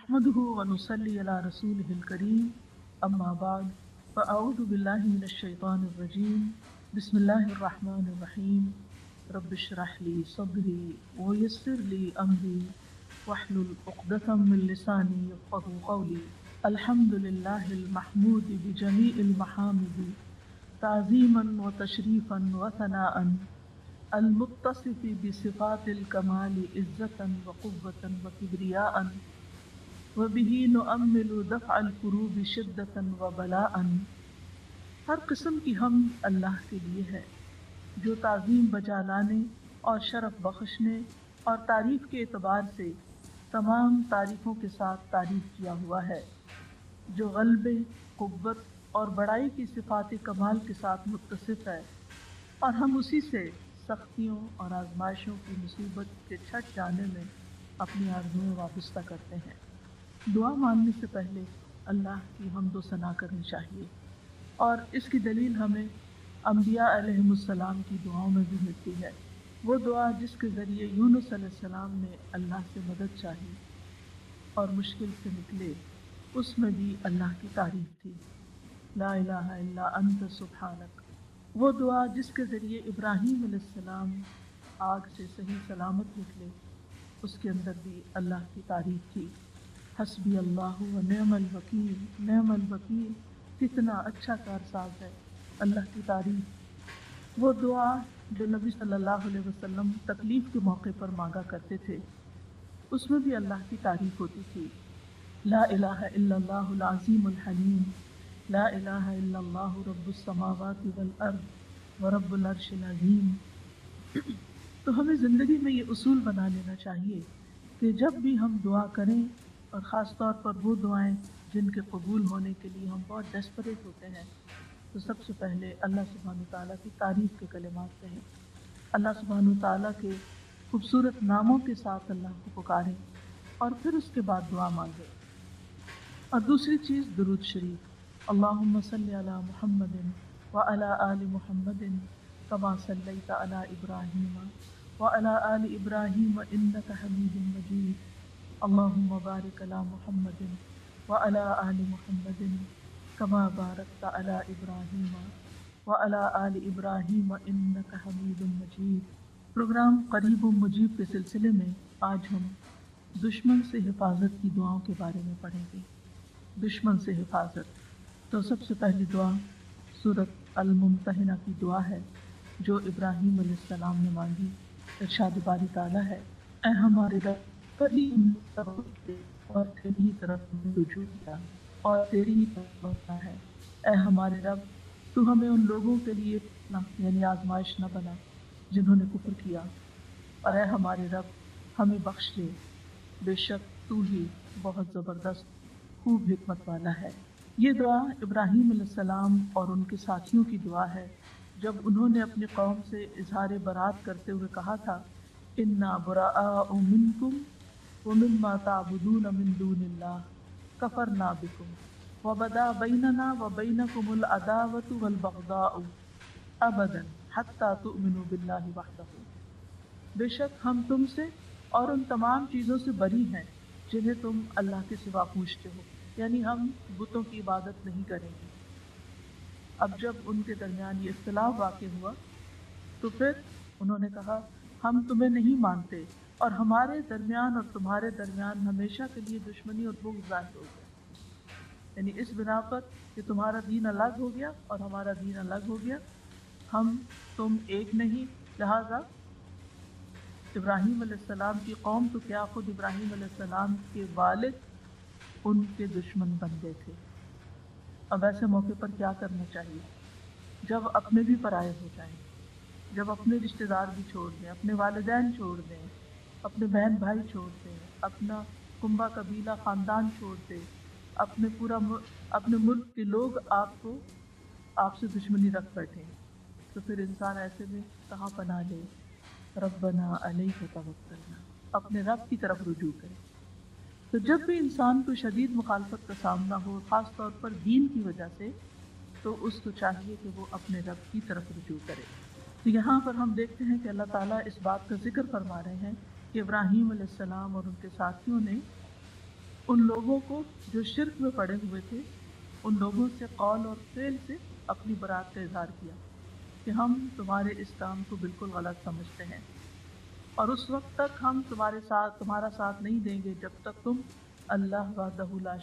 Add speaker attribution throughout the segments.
Speaker 1: نحمده ونصلي على رسوله الكريم أما بعد فأعوذ بالله من الشيطان الرجيم بسم الله الرحمن الرحيم رب اشرح لي صدري ويسر لي أمري واحلل عقدة من لساني يفقهوا قولي الحمد لله المحمود بجميع المحامد تعظيما وتشريفا وثناء المتصف بصفات الكمال عزة وقوة وكبرياء وبه نؤمل دفع الكروب شدة وبلاء۔ ہر قسم کی حمد اللہ کے لیے ہے جو تعظیم بجا لانے اور شرف بخشنے اور تعریف کے اعتبار سے تمام تعریفوں کے ساتھ تعریف کیا ہوا ہے، جو غلبے، قوت اور بڑائی کی صفات کمال کے ساتھ متصف ہے، اور ہم اسی سے سختیوں اور آزمائشوں کی مصیبت کے چھٹ جانے میں اپنی آرزوئیں وابستہ کرتے ہیں۔ دعا مانگنے سے پہلے اللہ کی حمد و ثنا کرنی چاہیے، اور اس کی دلیل ہمیں انبیاء علیہم السلام کی دعاؤں میں بھی ملتی ہے۔ وہ دعا جس کے ذریعے یونس علیہ السلام نے اللہ سے مدد چاہی اور مشکل سے نکلے، اس میں بھی اللہ کی تعریف تھی، لا الہ الا انت سبحانک۔ وہ دعا جس کے ذریعے ابراہیم علیہ السلام آگ سے صحیح سلامت نکلے، اس کے اندر بھی اللہ کی تعریف تھی، حسبی اللہ و نعم الوکیل، نعم الوکیل، کتنا اچھا کارساز ہے اللہ کی تعریف۔ وہ دعا جو نبی صلی اللہ علیہ وسلم تکلیف کے موقع پر مانگا کرتے تھے، اس میں بھی اللہ کی تعریف ہوتی تھی، لا الہ الا اللہ العظیم الحلیم، لا الہ الا اللہ رب السماوات والارض ورب العرش العظیم۔ تو ہمیں زندگی میں یہ اصول بنا لینا چاہیے کہ جب بھی ہم دعا کریں، اور خاص طور پر وہ دعائیں جن کے قبول ہونے کے لیے ہم بہت ڈیسپریٹ ہوتے ہیں، تو سب سے پہلے اللہ سبحانہ تعالیٰ کی تعریف کے کلمات کہیں، اللہ سبحانہ تعالیٰ کے خوبصورت ناموں کے ساتھ اللہ کو پکاریں، اور پھر اس کے بعد دعا مانگیں۔ اور دوسری چیز درود شریف، اللہم صلی علی محمد وعلی آل محمد کما صلیت علی ابراہیم وعلی آل ابراہیم انک حمید مجید، اللہم بارک علی محمد وعلی آل محمد کما بارکت علی ابراہیم وعلی آل ابراہیم انک حمید مجید۔ پروگرام قریب و مجیب کے سلسلے میں آج ہم دشمن سے حفاظت کی دعاؤں کے بارے میں پڑھیں گے۔ دشمن سے حفاظت، تو سب سے پہلی دعا سورۃ الممتحنہ کی دعا ہے جو ابراہیم علیہ السلام نے مانگی۔ ارشاد باری تعالیٰ ہے، اے ہمارے رب، کبھی اور تیری ہی طرف رجوع کیا اور تیری ہی طرف لوٹنا ہے۔ اے ہمارے رب، تو ہمیں ان لوگوں کے لیے یعنی آزمائش نہ بنا جنہوں نے کفر کیا، اور اے ہمارے رب ہمیں بخش دے، بے شک تو ہی بہت زبردست خوب حکمت والا ہے۔ یہ دعا ابراہیم علیہ السلام اور ان کے ساتھیوں کی دعا ہے جب انہوں نے اپنی قوم سے اظہار برات کرتے ہوئے کہا تھا، انا براء منکم ومما تعبدون من دون اللہ کفرنا بکم وبدا بیننا وبینکم العداوۃ والبغضاء ابدا حتی تؤمنوا باللہ وحدہ۔ بے شک ہم تم سے اور ان تمام چیزوں سے بری ہیں جنہیں تم اللہ کے سوا پوجتے ہو، یعنی ہم بتوں کی عبادت نہیں کریں گے۔ اب جب ان کے درمیان یہ اختلاف واقع ہوا تو پھر انہوں نے کہا، ہم تمہیں نہیں مانتے، اور ہمارے درمیان اور تمہارے درمیان ہمیشہ کے لیے دشمنی اور بغض ظاہر ہو گیا، یعنی اس بنا پر کہ تمہارا دین الگ ہو گیا اور ہمارا دین الگ ہو گیا، ہم تم ایک نہیں۔ لہذا ابراہیم علیہ السلام کی قوم تو کیا، خود ابراہیم علیہ السلام کے والد ان کے دشمن بن گئے تھے۔ اب ایسے موقع پر کیا کرنا چاہیے؟ جب اپنے بھی پرائے ہو جائیں، جب اپنے رشتہ دار بھی چھوڑ دیں، اپنے والدین چھوڑ دیں، اپنے بہن بھائی چھوڑ دیں، اپنا کنبہ قبیلہ خاندان چھوڑ دیں، اپنے ملک کے لوگ آپ سے دشمنی رکھ بیٹھیں، تو پھر انسان ایسے میں کہاں پناہ لے؟ ربنا علیک توکلنا، اپنے رب کی طرف رجوع کرے۔ تو جب بھی انسان کو شدید مخالفت کا سامنا ہو، خاص طور پر دین کی وجہ سے، تو اس کو چاہیے کہ وہ اپنے رب کی طرف رجوع کرے۔ تو یہاں پر ہم دیکھتے ہیں کہ اللہ تعالیٰ اس بات کا ذکر فرما رہے ہیں کہ ابراہیم علیہ السلام اور ان کے ساتھیوں نے ان لوگوں کو جو شرک میں پڑے ہوئے تھے، ان لوگوں سے قول اور فعل سے اپنی برات کا اظہار کیا کہ ہم تمہارے اس کام کو بالکل غلط سمجھتے ہیں، اور اس وقت تک ہم تمہارا ساتھ نہیں دیں گے جب تک تم اللہ وحدہ لا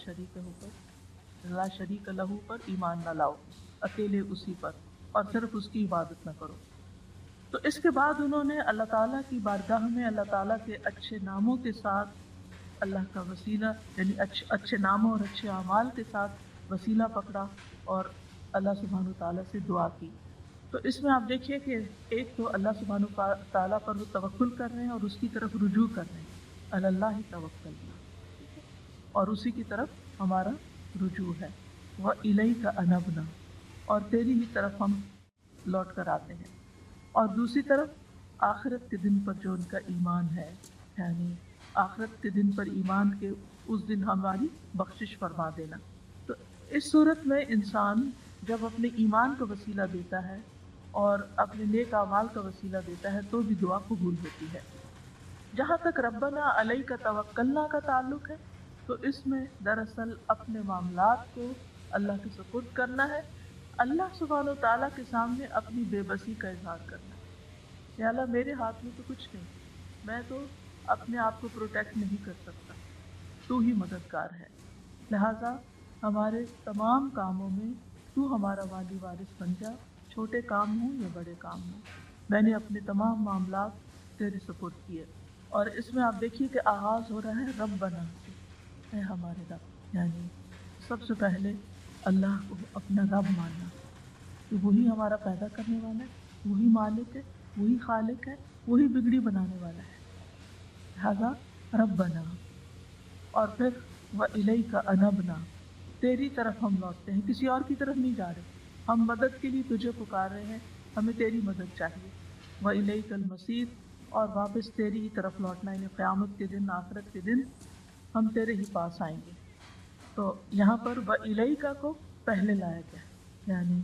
Speaker 1: شریک لہو پر ایمان نہ لاؤ، اکیلے اسی پر، اور صرف اس کی عبادت نہ کرو۔ تو اس کے بعد انہوں نے اللہ تعالیٰ کی بارگاہ میں اللہ تعالیٰ کے اچھے ناموں کے ساتھ اللہ کا وسیلہ، یعنی اچھے ناموں اور اچھے اعمال کے ساتھ وسیلہ پکڑا اور اللہ سبحانہ وتعالیٰ سے دعا کی۔ تو اس میں آپ دیکھیے کہ ایک تو اللہ سبحانہ تعالیٰ پر وہ توکل کر رہے ہیں اور اس کی طرف رجوع کر رہے ہیں، اللہ توکلنا، اور اسی کی طرف ہمارا رجوع ہے، وَإِلَيْكَ أَنَبْنَا، اور تیری ہی طرف ہم لوٹ کر آتے ہیں۔ اور دوسری طرف آخرت کے دن پر جو ان کا ایمان ہے، یعنی آخرت کے دن پر ایمان کے اس دن ہماری بخشش فرما دینا۔ تو اس صورت میں انسان جب اپنے ایمان کا وسیلہ دیتا ہے اور اپنے نیک اعمال کا وسیلہ دیتا ہے تو بھی دعا قبول ہوتی ہے۔ جہاں تک ربنا علیک توکلنا کا تعلق ہے تو اس میں دراصل اپنے معاملات کو اللہ کے سپرد کرنا ہے، اللہ سبحانہ و تعالیٰ کے سامنے اپنی بے بسی کا اظہار کرنا ہے۔ یا اللہ میرے ہاتھ میں تو کچھ نہیں، میں تو اپنے آپ کو پروٹیکٹ نہیں کر سکتا، تو ہی مددگار ہے، لہٰذا ہمارے تمام کاموں میں تو ہمارا والی وارث بن جا، چھوٹے کام ہوں یا بڑے کام ہوں۔ میں نے اپنے تمام معاملات تیرے سپرد کیے۔ اور اس میں آپ دیکھیے کہ آغاز ہو رہا ہے ربنا سے، اے ہمارے رب، یعنی سب سے پہلے اللہ کو اپنا رب ماننا کہ وہی ہمارا پیدا کرنے والا ہے، وہی مالک ہے، وہی خالق ہے، وہی بگڑی بنانے والا ہے، لہذا ربنا۔ اور پھر وَإِلَيْكَ أَنَبْنَا، تیری طرف ہم لوٹتے ہیں، کسی اور کی طرف نہیں جا رہے، ہم مدد کے لیے تجھے پکار رہے ہیں، ہمیں تیری مدد چاہیے۔ وَإِلَيْكَ الْمَصِيرُ، اور واپس تیری ہی طرف لوٹنا، یعنی قیامت کے دن، آخرت کے دن ہم تیرے ہی پاس آئیں گے۔ تو یہاں پر وَإِلَيْكَ کو پہلے لایا گیا، یعنی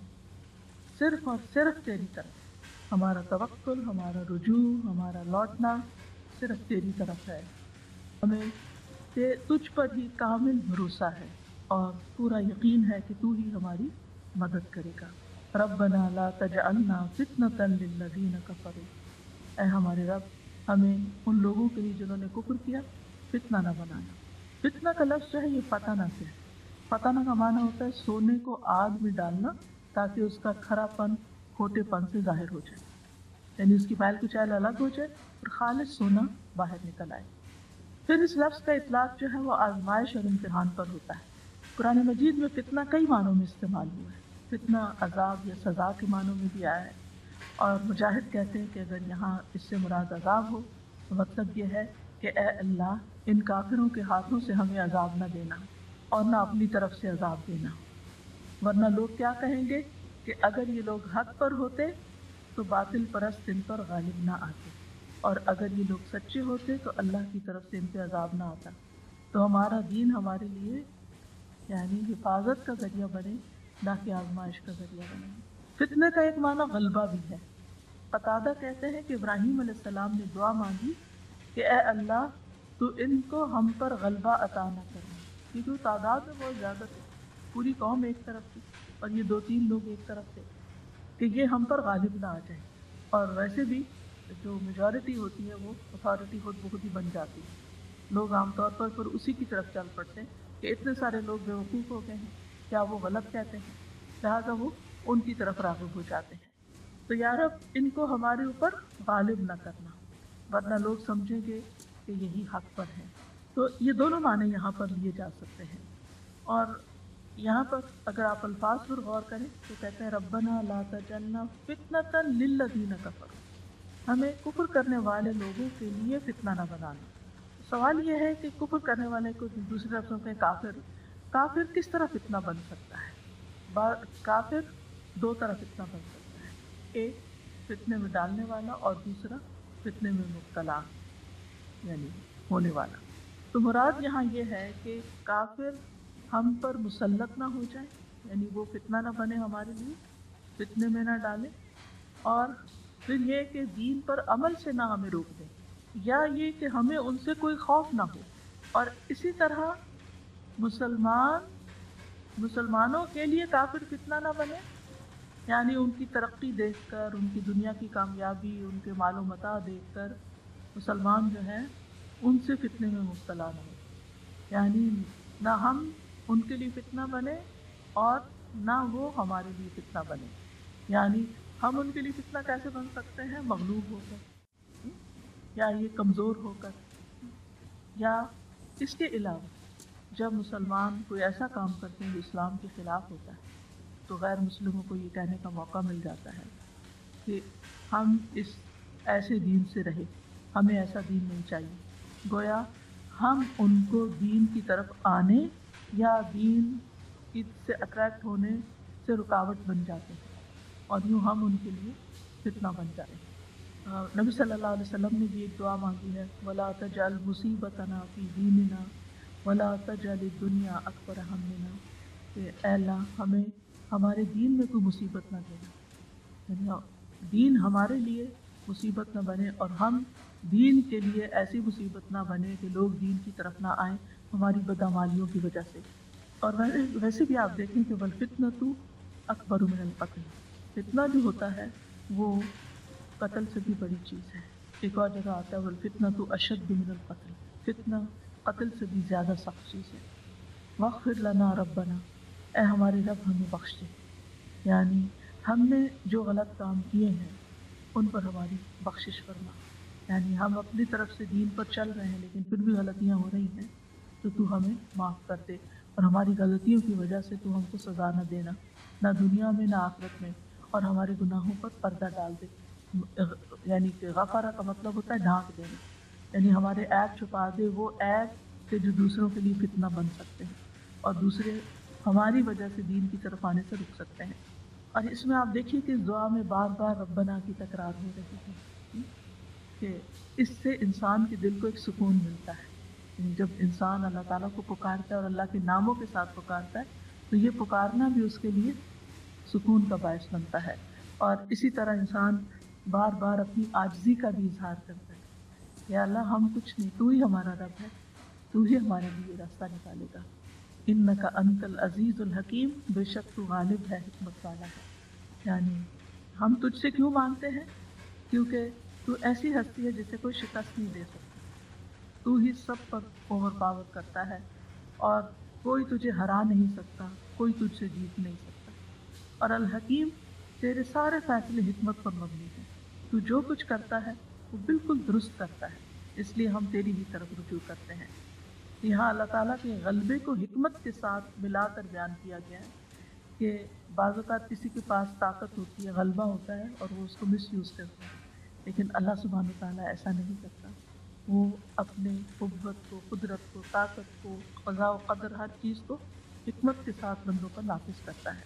Speaker 1: صرف اور صرف تیری طرف ہمارا توکل، ہمارا رجوع، ہمارا لوٹنا صرف تیری طرف ہے، ہمیں تجھ پر ہی کامل بھروسہ ہے اور پورا یقین ہے کہ تو ہی ہماری مدد کرے گا۔ ربنا لا تجعلنا فتنة للذین کفروا، اے ہمارے رب ہمیں ان لوگوں کے لیے جنہوں نے کفر کیا فتنہ نہ بنانا۔ فتنہ کا لفظ جو ہے یہ فتنہ سے ہے، فتنہ کا معنی ہوتا ہے سونے کو آگ میں ڈالنا تاکہ اس کا کھرا پن کھوٹے پن سے ظاہر ہو جائے، یعنی اس کی میل کچیل الگ ہو جائے اور خالص سونا باہر نکل آئے۔ پھر اس لفظ کا اطلاق جو ہے وہ آزمائش اور امتحان پر ہوتا ہے۔ قرآن مجید میں فتنہ کئی معنوں میں استعمال ہوا ہے، فتنہ عذاب یا سزا کے معنوں میں بھی آیا ہے، اور مجاہد کہتے ہیں کہ اگر یہاں اس سے مراد عذاب ہو تو مطلب یہ ہے کہ اے اللہ ان کافروں کے ہاتھوں سے ہمیں عذاب نہ دینا اور نہ اپنی طرف سے عذاب دینا، ورنہ لوگ کیا کہیں گے کہ اگر یہ لوگ حق پر ہوتے تو باطل پرست ان پر غالب نہ آتے، اور اگر یہ لوگ سچے ہوتے تو اللہ کی طرف سے ان پہ عذاب نہ آتا۔ تو ہمارا دین ہمارے لیے یعنی حفاظت کا ذریعہ بنے، نہ کہ آزمائش کا ذریعہ بنے۔ فتنہ کا ایک معنی غلبہ بھی ہے۔ قتادہ کہتے ہیں کہ ابراہیم علیہ السلام نے دعا مانگی کہ اے اللہ تو ان کو ہم پر غلبہ عطا نہ کرنا، کیونکہ وہ تعداد میں بہت زیادہ تھے، پوری قوم ایک طرف تھی اور یہ 2-3 لوگ ایک طرف تھے، کہ یہ ہم پر غالب نہ آ جائیں۔ اور ویسے بھی جو میجورٹی ہوتی ہے وہ اتھارٹی خود بخود ہی بن جاتی ہے، لوگ عام طور پر پھر اسی کی طرف چل پڑتے ہیں کہ اتنے سارے لوگ بیوقوف ہو گئے ہیں، کیا وہ غلط کہتے ہیں، لہٰذا وہ ان کی طرف راغب ہو جاتے ہیں۔ تو یا رب ان کو ہمارے اوپر غالب نہ کرنا، ورنہ لوگ سمجھیں گے کہ یہی حق پر ہے۔ تو یہ دونوں معنی یہاں پر لیے جا سکتے ہیں۔ اور یہاں پر اگر آپ الفاظ پر غور کریں تو کہتے ہیں ربنا لا تجعلنا فتنة للذین کفروا، ہمیں کفر کرنے والے لوگوں کے لیے فتنہ نہ بنانا۔ سوال یہ ہے کہ کفر کرنے والے کو دوسرے لفظوں میں کافر کس طرح فتنہ بن سکتا ہے؟ کافر دو طرح فتنہ بن سکتا ہے، ایک فتنے میں ڈالنے والا اور دوسرا فتنے میں مبتلا یعنی ہونے والا۔ تو مراد یہاں یہ ہے کہ کافر ہم پر مسلط نہ ہو جائے، یعنی وہ فتنہ نہ بنے ہمارے لیے، فتنے میں نہ ڈالے، اور پھر یہ کہ دین پر عمل سے نہ ہمیں روک دیں، یا یہ کہ ہمیں ان سے کوئی خوف نہ ہو۔ اور اسی طرح مسلمانوں کے لیے کافر فتنہ نہ بنے، یعنی ان کی ترقی دیکھ کر، ان کی دنیا کی کامیابی، ان کے مال و متاع دیکھ کر مسلمان جو ہیں ان سے فتنے میں مبتلا نہ ہو، یعنی نہ ہم ان کے لیے فتنہ بنے اور نہ وہ ہمارے لیے فتنہ بنے۔ یعنی ہم ان کے لیے فتنہ کیسے بن سکتے ہیں؟ مغلوب ہو کر، یا یہ کمزور ہو کر، یا اس کے علاوہ جب مسلمان کوئی ایسا کام کرتے ہیں جو اسلام کے خلاف ہوتا ہے تو غیر مسلموں کو یہ کہنے کا موقع مل جاتا ہے کہ ہم اس ایسے دین سے رہے، ہمیں ایسا دین نہیں چاہیے، گویا ہم ان کو دین کی طرف آنے یا دین سے اٹریکٹ ہونے سے رکاوٹ بن جاتے ہیں، اور یوں ہم ان کے لیے فتنہ بن جاتے ہیں۔ نبی صلی اللہ علیہ وسلم نے بھی ایک دعا مانگی ہے، وَلَا تَجْعَلْ مُصِيبَتَنَا فِي دِينِنَا وَلَا تَجْعَلِ الدُّنْيَا أَكْبَرَ هَمِّنَا، کہ اے اللہ ہمیں ہمارے دین میں کوئی مصیبت نہ دینا، یعنی دین ہمارے لیے مصیبت نہ بنے اور ہم دین کے لیے ایسی مصیبت نہ بنے کہ لوگ دین کی طرف نہ آئیں ہماری بدعمالیوں کی وجہ سے۔ اور ویسے بھی آپ دیکھیں کہ وَالْفِتْنَةُ أَكْبَرُ مِنَ الْقَتْلِ، فتنہ جو ہوتا ہے وہ قتل سے بھی بڑی چیز ہے۔ ایک اور جگہ آتا ہے وَالْفِتْنَةُ أَشَدُّ مِنَ الْقَتْلِ، فتنہ قتل سے بھی زیادہ سخت چیز ہے۔ وَاغْفِرْ لَنَا رَبَّنَا، اے ہمارے رب ہمیں بخش دے، یعنی ہم نے جو غلط کام کیے ہیں ان پر ہماری بخشش فرما، یعنی ہم اپنی طرف سے دین پر چل رہے ہیں لیکن پھر بھی غلطیاں ہو رہی ہیں تو ہمیں معاف کر دے، اور ہماری غلطیوں کی وجہ سے تو ہم کو سزا نہ دینا، نہ دنیا میں نہ آخرت میں، اور ہمارے گناہوں پر پردہ ڈال دے۔ یعنی کہ غفارہ کا مطلب ہوتا ہے ڈھانک دینا، یعنی ہمارے عیب چھپا دے، وہ عیب کہ جو دوسروں کے لیے فتنہ بن سکتے ہیں اور دوسرے ہماری وجہ سے دین کی طرف آنے سے رک سکتے ہیں۔ اور اس میں آپ دیکھیے کہ اس دعا میں بار بار ربنا کی تکرار ہو رہی ہے، کہ اس سے انسان کے دل کو ایک سکون ملتا ہے، یعنی جب انسان اللہ تعالیٰ کو پکارتا ہے اور اللہ کے ناموں کے ساتھ پکارتا ہے تو یہ پکارنا بھی اس کے لیے سکون کا باعث بنتا ہے۔ اور اسی طرح انسان بار بار اپنی عاجزی کا بھی اظہار کرتا ہے، یا اللہ ہم کچھ نہیں، تو ہی ہمارا رب ہے، تو ہی ہمارے لیے راستہ نکالے گا۔ انک انت العزیز الحکیم، بے شک تو غالب ہے، حکمت والا ہے۔ یعنی ہم تجھ سے کیوں مانگتے ہیں؟ کیونکہ تو ایسی ہستی ہے جسے کوئی شکست نہیں دے سکتا، تو ہی سب پر اوور پاور کرتا ہے اور کوئی تجھے ہرا نہیں سکتا، کوئی تجھ سے جیت نہیں سکتا۔ اور الحکیم، تیرے سارے فیصلے حکمت پر مبنی ہیں، تو جو کچھ کرتا ہے وہ بالکل درست کرتا ہے، اس لیے ہم تیری ہی طرف رجوع کرتے ہیں۔ یہاں اللہ تعالیٰ کے غلبے کو حکمت کے ساتھ ملا کر بیان کیا گیا ہے کہ بعض اوقات کسی کے پاس طاقت ہوتی ہے، غلبہ ہوتا ہے اور وہ اس کو مس یوز کرتا ہے، لیکن اللہ سبحانہ وتعالیٰ ایسا نہیں کرتا، وہ اپنے قوت کو، قدرت کو، طاقت کو، قضاء و قدر، ہر چیز کو حکمت کے ساتھ بندوں پر نافذ کرتا ہے۔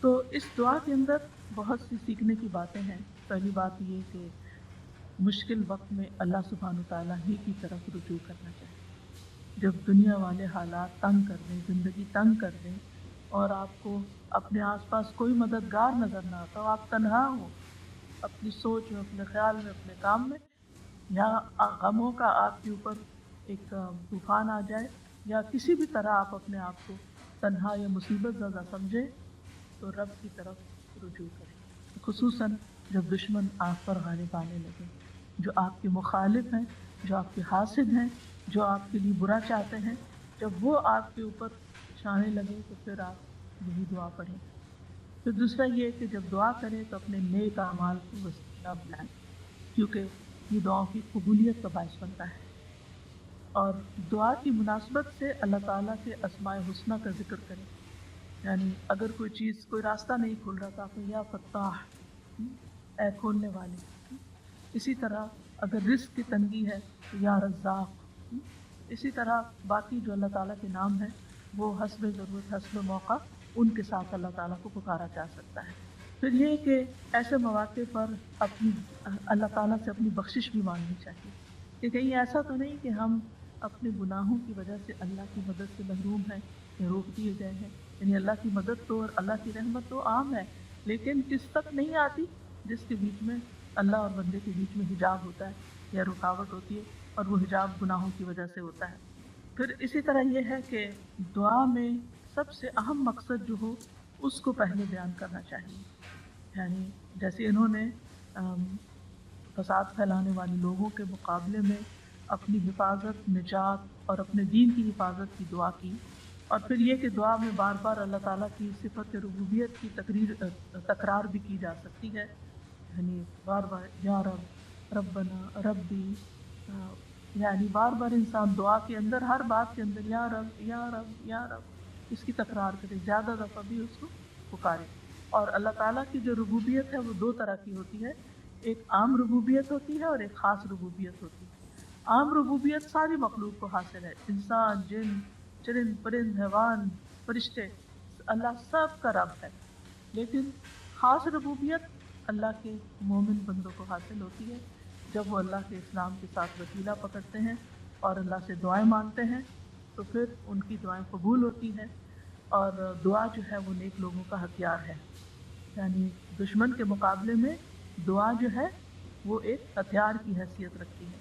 Speaker 1: تو اس دعا کے اندر بہت سی سیکھنے کی باتیں ہیں۔ پہلی بات یہ کہ مشکل وقت میں اللہ سبحانہ وتعالیٰ ہی کی طرف رجوع کرنا چاہیے۔ جب دنیا والے حالات تنگ کر دیں، زندگی تنگ کر دیں اور آپ کو اپنے آس پاس کوئی مددگار نظر نہ آتا ہو، آپ تنہا ہو اپنی سوچ میں، اپنے خیال میں، اپنے کام میں، یا غموں کا آپ کے اوپر ایک طوفان آ جائے، یا کسی بھی طرح آپ اپنے آپ کو تنہا یا مصیبت زدہ سمجھیں، تو رب کی طرف رجوع کریں، خصوصاً جب دشمن آپ پر غالب آنے لگے، جو آپ کے مخالف ہیں، جو آپ کے حاسد ہیں، جو آپ کے لیے برا چاہتے ہیں، جب وہ آپ کے اوپر چھانے لگے تو پھر آپ یہی دعا پڑھیں۔ پھر دوسرا یہ کہ جب دعا کریں تو اپنے نیک اعمال کو وسیلہ بنائیں، کیونکہ یہ دعاؤں کی قبولیت کا باعث بنتا ہے۔ اور دعا کی مناسبت سے اللہ تعالیٰ کے اسماء حسنہ کا ذکر کریں، یعنی اگر کوئی چیز، کوئی راستہ نہیں کھل رہا تو آپ کو یا فتاح، اے کھولنے والے۔ اسی طرح اگر رزق کی تنگی ہے تو یا رزاق۔ اسی طرح باقی جو اللہ تعالیٰ کے نام ہیں وہ حسب ضرورت، حسب موقع ان کے ساتھ اللہ تعالیٰ کو پکارا جا سکتا ہے۔ پھر یہ کہ ایسے مواقع پر اپنی اللہ تعالیٰ سے اپنی بخشش بھی مانگنی چاہیے، کہ کہیں ایسا تو نہیں کہ ہم اپنے گناہوں کی وجہ سے اللہ کی مدد سے محروم ہیں یا روک دیے گئے ہیں۔ یعنی اللہ کی مدد تو اور اللہ کی رحمت تو عام ہے، لیکن کس تک نہیں آتی؟ جس کے بیچ میں اللہ اور بندے کے بیچ میں حجاب ہوتا ہے یا رکاوٹ ہوتی ہے، اور وہ حجاب گناہوں کی وجہ سے ہوتا ہے۔ پھر اسی طرح یہ ہے کہ دعا میں سب سے اہم مقصد جو ہو اس کو پہلے بیان کرنا چاہیے. یعنی جیسے انہوں نے فساد پھیلانے والے لوگوں کے مقابلے میں اپنی حفاظت، نجات اور اپنے دین کی حفاظت کی دعا کی، اور پھر یہ کہ دعا میں بار بار اللہ تعالیٰ کی صفت ربوبیت کی تکرار بھی کی جا سکتی ہے. یعنی بار بار یا رب، ربنا، ربی، یعنی بار بار انسان دعا کے اندر، ہر بات کے اندر یا رب یا رب یا رب اس کی تکرار کرے، زیادہ دفعہ بھی اس کو پکارے. اور اللہ تعالیٰ کی جو ربوبیت ہے وہ دو طرح کی ہوتی ہے، ایک عام ربوبیت ہوتی ہے اور ایک خاص ربوبیت ہوتی ہے. عام ربوبیت ساری مخلوق کو حاصل ہے، انسان، جن، چرند پرند، حیوان، فرشتے، اللہ سب کا رب ہے. لیکن خاص ربوبیت اللہ کے مومن بندوں کو حاصل ہوتی ہے جب وہ اللہ کے اسلام کے ساتھ وسیلہ پکڑتے ہیں اور اللہ سے دعائیں مانگتے ہیں تو پھر ان کی دعائیں قبول ہوتی ہیں. اور دعا جو ہے وہ نیک لوگوں کا ہتھیار ہے. یعنی دشمن کے مقابلے میں دعا جو ہے وہ ایک ہتھیار کی حیثیت رکھتی ہے.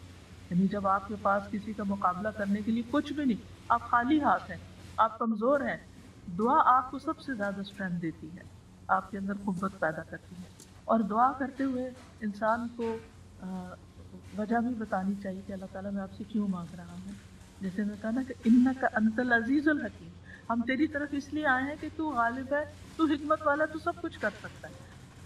Speaker 1: یعنی جب آپ کے پاس کسی کا مقابلہ کرنے کے لیے کچھ بھی نہیں، آپ خالی ہاتھ ہیں، آپ کمزور ہیں، دعا آپ کو سب سے زیادہ اسٹرینتھ دیتی ہے، آپ کے اندر قوت پیدا کرتی ہے. اور دعا کرتے ہوئے انسان کو وجہ بھی بتانی چاہیے کہ اللہ تعالیٰ میں آپ سے کیوں مانگ رہا ہوں. جیسے میں کہا نا کہ انک انت العزیز الحکیم، ہم تیری طرف اس لیے آئے ہیں کہ تو غالب ہے، تو حکمت والا، تو سب کچھ کر سکتا ہے.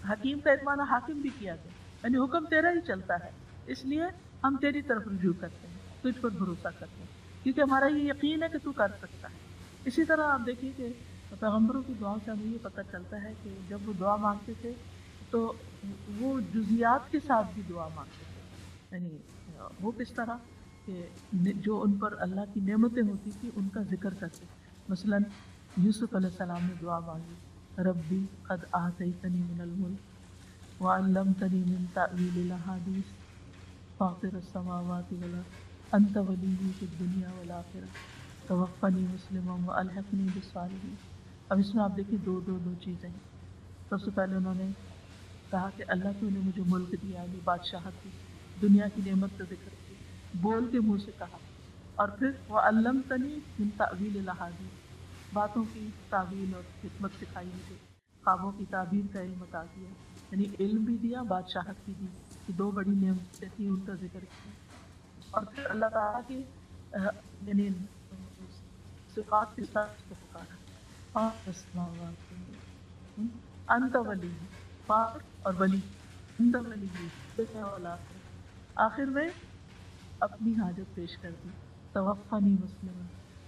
Speaker 1: حکیم کا ایک معنی حاکم بھی کیا گیا، یعنی حکم تیرا ہی چلتا ہے، اس لیے ہم تیری طرف رجوع کرتے ہیں، تجھ پر بھروسہ کرتے ہیں، کیونکہ ہمارا یہ یقین ہے کہ تو کر سکتا ہے. اسی طرح آپ دیکھیے کہ پیغمبروں کی دعاؤں سے ہمیں یہ پتہ چلتا ہے کہ جب وہ دعا مانگتے تھے تو وہ جزیات کے ساتھ بھی دعا مانگتے تھے. یعنی وہ کس طرح کہ جو ان پر اللہ کی نعمتیں ہوتی تھی ان کا ذکر کرتے. مثلا یوسف علیہ السلام نے دعا مانگی، ربی قد آتیتنی من الملک وعلمتنی من تأویل الاحادیث فاطر السماوات والارض انت ولی فی الدنیا والآخرہ توفنی مسلما والحقنی بالصالحین. اب اس میں آپ دیکھیں دو چیزیں ہیں. سب سے پہلے انہوں نے کہا کہ اللہ تو نے مجھے ملک دیا، یہ بادشاہت دی، دنیا کی نعمت کا ذکر کیا، بول کے منہ سے کہا. اور پھر وعلمتنی من تأویل الاحادیث، باتوں کی تعویل اور حکمت سکھائی مجھے، خوابوں کی تعبیر کا علم عطا کیا. یعنی علم بھی دیا، بادشاہت بھی دی، کہ دو بڑی نعمتیں تھیں ان کا ذکر کیا. اور پھر اللہ تعالیٰ کی یعنی صفات کے ساتھ اس کو پکارا، فاطر السماوات انت ولی، فاطر اور ولی، انت ولی دنیا والآخرہ. آخر میں اپنی حاجت پیش کر دی، توفنی مسلما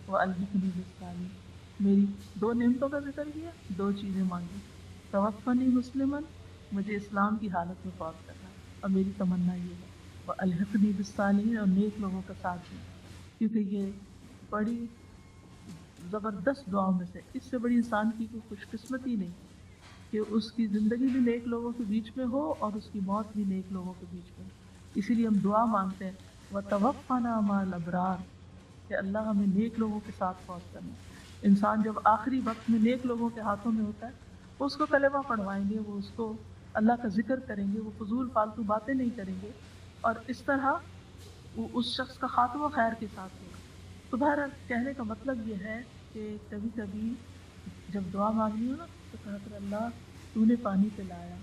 Speaker 1: والحقنی بالصالحین. میری دو نعمتوں کا ذکر کیا، دو چیزیں مانگی، توفنی مسلما، مجھے اسلام کی حالت میں فوت کرنا، اور میری تمنا یہ ہے والحقنی بالصالحین، اور نیک لوگوں کا ساتھ دینا. کیونکہ یہ بڑی زبردست دعاؤں میں سے، اس سے بڑی انسان کی کوئی خوش قسمتی نہیں کہ اس کی زندگی بھی نیک لوگوں کے بیچ میں ہو اور اس کی موت بھی نیک لوگوں کے بیچ میں ہو. اسی لیے ہم دعا مانگتے ہیں وَتَوَفَّنَا مَعَ الْأَبْرَارِ، کہ اللہ ہمیں نیک لوگوں کے ساتھ فوت کرنا. انسان جب آخری وقت میں نیک لوگوں کے ہاتھوں میں ہوتا ہے، وہ اس کو کلمہ پڑھوائیں گے، وہ اس کو اللہ کا ذکر کریں گے، وہ فضول فالتو باتیں نہیں کریں گے، اور اس طرح اس شخص کا خاتمہ خیر کے ساتھ ہوگا. تو بہرحال کہنے کا مطلب یہ ہے کہ کبھی کبھی جب دعا مانگنی ہو نا تو کہا کر اللہ تو نے پانی پلایا،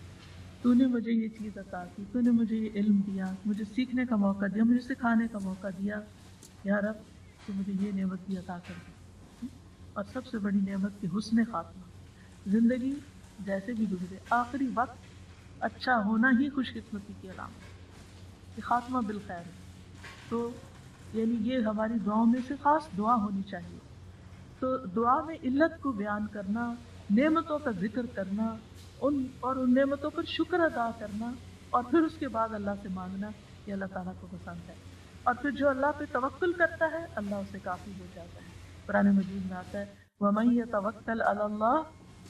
Speaker 1: تو نے مجھے یہ چیز عطا کی، تو نے مجھے یہ علم دیا، مجھے سیکھنے کا موقع دیا، مجھے سکھانے کا موقع دیا، یا رب تو مجھے یہ نعمت بھی عطا کر دی. اور سب سے بڑی نعمت کہ حسن خاتمہ، زندگی جیسے بھی گزرے آخری وقت اچھا ہونا ہی خوش قسمتی کی علامت ہے، کہ خاتمہ بالخیر ہے. تو یعنی یہ ہماری دعاؤں میں سے خاص دعا ہونی چاہیے. تو دعا میں علت کو بیان کرنا، نعمتوں کا ذکر کرنا، ان نعمتوں پر شکر ادا کرنا، اور پھر اس کے بعد اللہ سے مانگنا، یہ اللہ تعالیٰ کو پسند ہے. اور پھر جو اللہ پہ توکل کرتا ہے اللہ اسے کافی ہو جاتا ہے. قرآن مجید میں آتا ہے وَمَن يَتَوَكَّلْ عَلَى اللَّهِ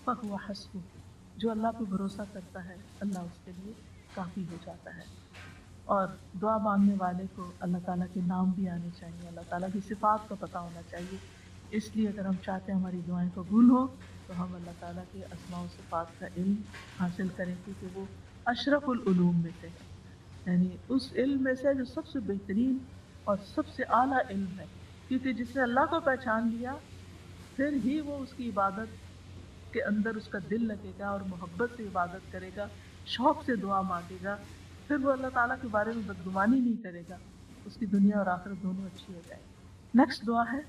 Speaker 1: فَهُوَ حَسْبُهُ، جو اللہ پہ بھروسہ کرتا ہے اللہ اس کے لیے کافی ہو جاتا ہے. اور دعا مانگنے والے کو اللہ تعالیٰ کے نام بھی آنے چاہیے، اللہ تعالیٰ کی صفات کا پتہ ہونا چاہیے. اس لیے اگر ہم چاہتے ہیں ہماری دعائیں قبول ہوں تو ہم اللہ تعالیٰ کے اسماء و صفات کا علم حاصل کریں، کیونکہ وہ اشرف العلوم میں سے ہے، یعنی اس علم میں سے جو سب سے بہترین اور سب سے اعلیٰ علم ہے. کیونکہ جس نے اللہ کو پہچان لیا پھر ہی وہ اس کی عبادت کے اندر اس کا دل لگے گا اور محبت سے عبادت کرے گا، شوق سے دعا مانگے گا، پھر وہ اللہ تعالیٰ کے بارے میں بدگمانی نہیں کرے گا، اس کی دنیا اور آخرت دونوں اچھی ہو جائے گی۔ نیکسٹ دعا ہے،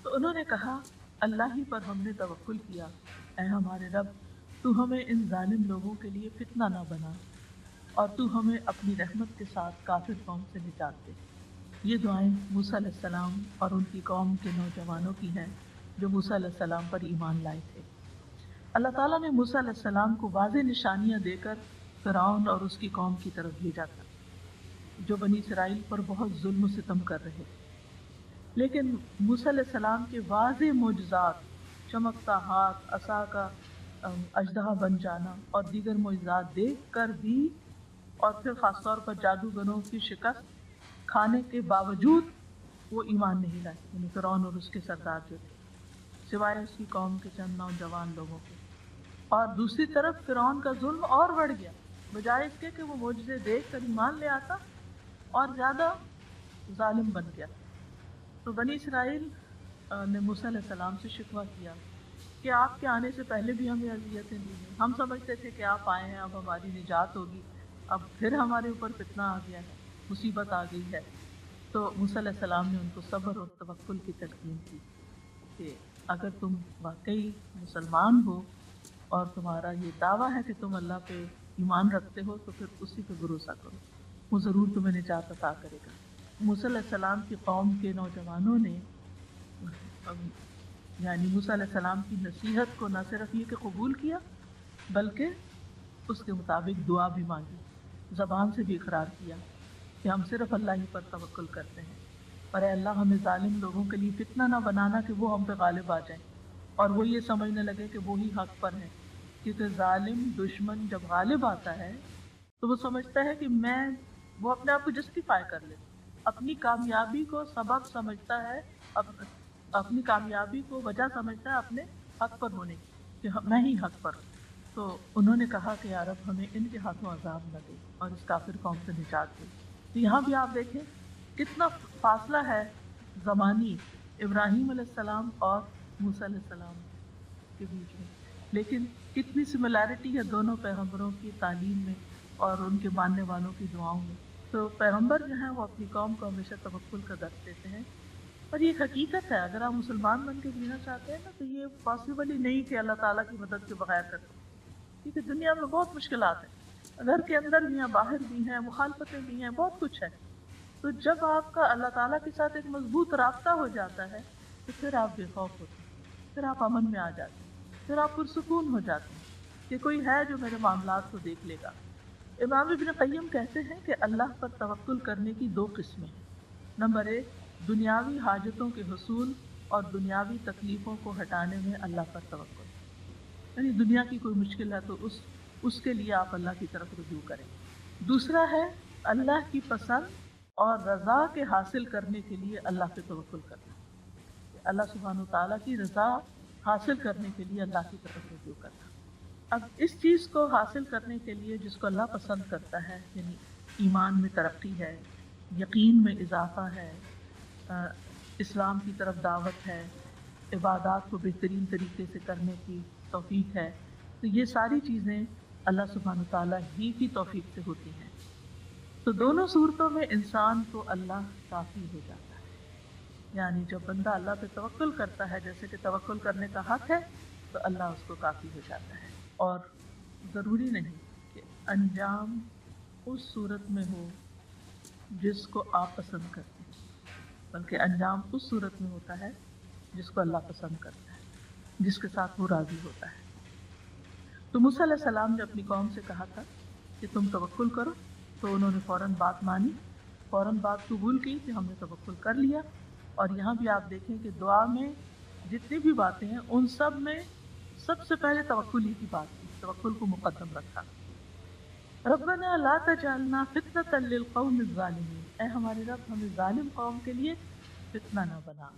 Speaker 1: تو انہوں نے کہا اللہ ہی پر ہم نے توکل کیا، اے ہمارے رب تو ہمیں ان ظالم لوگوں کے لیے فتنہ نہ بنا اور تو ہمیں اپنی رحمت کے ساتھ کافر قوم سے نجات دے۔ یہ دعائیں موسیٰ علیہ السلام اور ان کی قوم کے نوجوانوں کی ہیں جو موسیٰ علیہ السلام پر ایمان لائے تھے۔ اللہ تعالیٰ نے موسیٰ علیہ السلام کو واضح نشانیاں دے کر فرعون اور اس کی قوم کی طرف بھیجا تھا جو بنی اسرائیل پر بہت ظلم و ستم کر رہے تھے، لیکن موسیٰ علیہ السلام کے واضح معجزات، چمکتا ہاتھ، عصا کا اژدہا بن جانا اور دیگر معجزات دیکھ کر بھی اور پھر خاص طور پر جادوگروں کی شکست کھانے کے باوجود وہ ایمان نہیں لائے، یعنی فرعون اور اس کے سردار جو تھے، سوائے اس کی قوم کے چند نوجوان لوگوں کے۔ اور دوسری طرف فرعون کا ظلم اور بڑھ گیا، بجائے اس کے کہ وہ معجزے دیکھ کر ایمان لے آتا اور زیادہ ظالم بن گیا۔ تو بنی اسرائیل نے موسیٰ علیہ السلام سے شکوہ کیا کہ آپ کے آنے سے پہلے بھی ہمیں اذیتیں دی ہیں، ہم سمجھتے تھے کہ آپ آئے ہیں اب ہماری نجات ہوگی، اب پھر ہمارے اوپر فتنہ آ گیا ہے، مصیبت آ گئی ہے۔ تو موسیٰ علیہ السلام نے ان کو صبر اور توکل کی تلقین کی کہ اگر تم واقعی مسلمان ہو اور تمہارا یہ دعویٰ ہے کہ تم اللہ پہ ایمان رکھتے ہو تو پھر اسی پہ بھروسہ کرو، وہ ضرور تمہیں نجات عطا کرے گا۔ موسیٰ علیہ السلام کی قوم کے نوجوانوں نے یعنی موسیٰ علیہ السلام کی نصیحت کو نہ صرف یہ کہ قبول کیا بلکہ اس کے مطابق دعا بھی مانگی، زبان سے بھی اقرار کیا کہ ہم صرف اللہ ہی پر توکل کرتے ہیں، اور اے اللہ ہمیں ظالم لوگوں کے لیے فتنہ نہ بنانا کہ وہ ہم پہ غالب آ جائیں اور وہ یہ سمجھنے لگے کہ وہی حق پر ہے، کیونکہ ظالم دشمن جب غالب آتا ہے تو وہ سمجھتا ہے کہ وہ اپنے آپ کو جسٹیفائی کر لے، اپنی کامیابی کو سبب سمجھتا ہے، اپنی کامیابی کو وجہ سمجھتا ہے اپنے حق پر ہونے کی کہ میں ہی حق پر ہوں۔ تو انہوں نے کہا کہ یا رب ہمیں ان کے ہاتھوں عذاب نہ دے اور اس کافر قوم سے نجات دے۔ تو یہاں بھی آپ دیکھیں کتنا فاصلہ ہے زمانی ابراہیم علیہ السلام اور موسیٰ علیہ السلام کے بیچ میں، لیکن کتنی سملیرٹی ہے دونوں پیغمبروں کی تعلیم میں اور ان کے ماننے والوں کی دعاؤں میں۔ تو پیغمبر جو ہیں وہ اپنی قوم کو ہمیشہ توکل کا درس دیتے ہیں، اور یہ حقیقت ہے اگر آپ مسلمان بن کے جینا چاہتے ہیں نا تو یہ پاسبل ہی نہیں کہ اللہ تعالیٰ کی مدد کے بغیر کر سکتے، کیونکہ دنیا میں بہت مشکلات ہیں، گھر کے اندر بھی ہیں، باہر بھی ہیں، مخالفتیں بھی ہیں، بہت کچھ ہے۔ تو جب آپ کا اللہ تعالیٰ کے ساتھ ایک مضبوط رابطہ ہو جاتا ہے تو پھر آپ بے خوف ہوتے ہیں، پھر آپ امن میں آ جاتے ہیں، پھر آپ پرسکون ہو جاتے ہیں کہ کوئی ہے جو میرے معاملات کو دیکھ لے گا۔ امام ابن قیم کہتے ہیں کہ اللہ پر توکل کرنے کی دو قسمیں ہیں۔ نمبر 1، دنیاوی حاجتوں کے حصول اور دنیاوی تکلیفوں کو ہٹانے میں اللہ پر توکل، یعنی دنیا کی کوئی مشکل ہے تو اس کے لیے آپ اللہ کی طرف رجوع کریں۔ دوسرا ہے اللہ کی پسند اور رضا کے حاصل کرنے کے لیے اللہ پہ توکل کرنا، کہ اللہ سبحانہ وتعالیٰ کی رضا حاصل کرنے کے لیے اللہ کی طرف رجوع کرنا۔ اب اس چیز کو حاصل کرنے کے لیے جس کو اللہ پسند کرتا ہے، یعنی ایمان میں ترقی ہے، یقین میں اضافہ ہے، اسلام کی طرف دعوت ہے، عبادات کو بہترین طریقے سے کرنے کی توفیق ہے، تو یہ ساری چیزیں اللہ سبحانہ وتعالیٰ ہی کی توفیق سے ہوتی ہیں۔ تو دونوں صورتوں میں انسان کو اللہ کافی ہو جاتا ہے، یعنی جب بندہ اللہ پہ توکل کرتا ہے جیسے کہ توکل کرنے کا حق ہے تو اللہ اس کو کافی ہو جاتا ہے، اور ضروری نہیں کہ انجام اس صورت میں ہو جس کو آپ پسند کرتے ہیں، بلکہ انجام اس صورت میں ہوتا ہے جس کو اللہ پسند کرتا ہے، جس کے ساتھ وہ راضی ہوتا ہے۔ تو موسیٰ علیہ السلام نے اپنی قوم سے کہا تھا کہ تم توکل کرو، تو انہوں نے فوراً بات مانی، فوراً بات قبول کی کہ ہم نے توکل کر لیا۔ اور یہاں بھی آپ دیکھیں کہ دعا میں جتنی بھی باتیں ہیں ان سب میں سب سے پہلے توکل ہی کی بات کی، توکل کو مقدم رکھا۔ ربنا لا تجعلنا فتنة للقوم الظالمین، اے ہمارے رب ہمیں ظالم قوم کے لیے فتنہ نہ بنا۔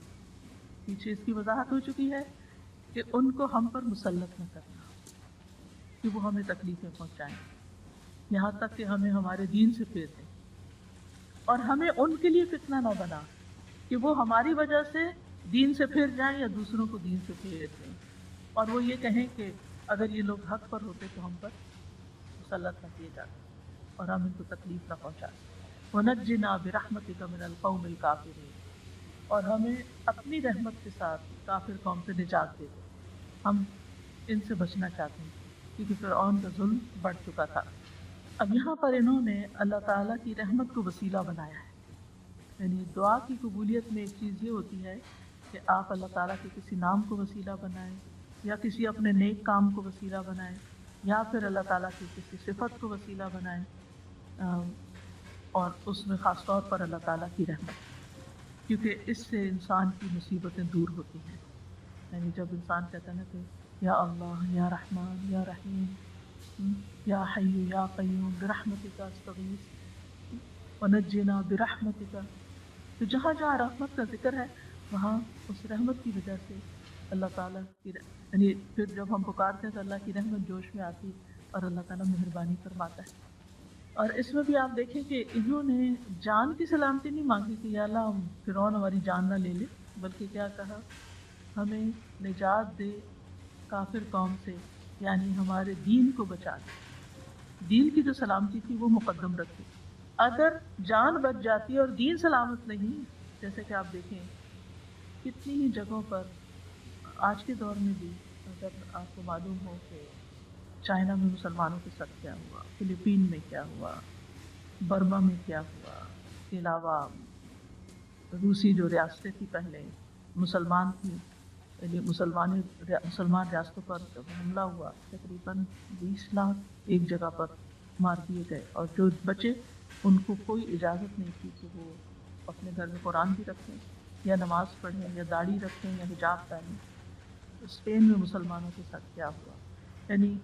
Speaker 1: پیچھے اس کی وضاحت ہو چکی ہے کہ ان کو ہم پر مسلط نہ کرنا کہ وہ ہمیں تکلیفیں پہنچائیں، یہاں تک کہ ہمیں ہمارے دین سے پھیر دیں، اور ہمیں ان کے لیے فتنہ نہ بنا کہ وہ ہماری وجہ سے دین سے پھر جائیں یا دوسروں کو دین سے پھیر دیں، اور وہ یہ کہیں کہ اگر یہ لوگ حق پر ہوتے تو ہم پر مسلط نہ کیے جاتے اور ہم ان کو تکلیف نہ پہنچاتے۔ وَنَجِّنَا بِرَحْمَتِكَ مِنَ الْقَوْمِ الْكَافِرِينَ، اور ہمیں اپنی رحمت کے ساتھ کافر قوم سے نجات دے دے، ہم ان سے بچنا چاہتے ہیں کیونکہ فرعون کا ظلم بڑھ چکا تھا۔ اب یہاں پر انہوں نے اللہ تعالیٰ کی رحمت کو وسیلہ بنایا ہے، یعنی دعا کی قبولیت میں ایک چیز یہ ہوتی ہے کہ آپ اللہ تعالیٰ کے کسی نام کو وسیلہ بنائیں یا کسی اپنے نیک کام کو وسیلہ بنائیں یا پھر اللہ تعالیٰ کی کسی صفت کو وسیلہ بنائیں، اور اس میں خاص طور پر اللہ تعالیٰ کی رحمت، کیونکہ اس سے انسان کی مصیبتیں دور ہوتی ہیں۔ یعنی جب انسان کہتا ہے نا کہ یا اللہ یا رحمان یا رحیم یا حی یا قیوم برحمتک استغیث ونجنا برحمتک، تو جہاں جہاں رحمت کا ذکر ہے وہاں اس رحمت کی وجہ سے اللہ تعالیٰ کی یعنی پھر جب ہم پکارتے ہیں تو اللہ کی رحمت جوش میں آتی اور اللہ تعالیٰ مہربانی فرماتا ہے۔ اور اس میں بھی آپ دیکھیں کہ انہوں نے جان کی سلامتی نہیں مانگی کہ یا اللہ فرعون ہماری جان نہ لے لے، بلکہ کیا کہا، ہمیں نجات دے کافر قوم سے، یعنی ہمارے دین کو بچا دے۔ دین کی جو سلامتی تھی وہ مقدم رکھی۔ اگر جان بچ جاتی اور دین سلامت نہیں، جیسے کہ آپ دیکھیں کتنی ہی جگہوں پر آج کے دور میں بھی، اگر آپ کو معلوم ہو کہ چائنا میں مسلمانوں کے ساتھ کیا ہوا، فلپین میں کیا ہوا، برما میں کیا ہوا، اس کے علاوہ روسی جو ریاستیں تھیں پہلے مسلمان تھیں، یعنی مسلمان ریاستوں پر جب حملہ ہوا تقریباً 20 لاکھ ایک جگہ پر مار دیے گئے، اور جو بچے ان کو کوئی اجازت نہیں تھی کہ وہ اپنے گھر میں قرآن بھی رکھیں یا نماز پڑھیں یا داڑھی رکھیں یا حجاب پہنیں۔ اسپین میں مسلمانوں کے ساتھ کیا ہوا، یعنی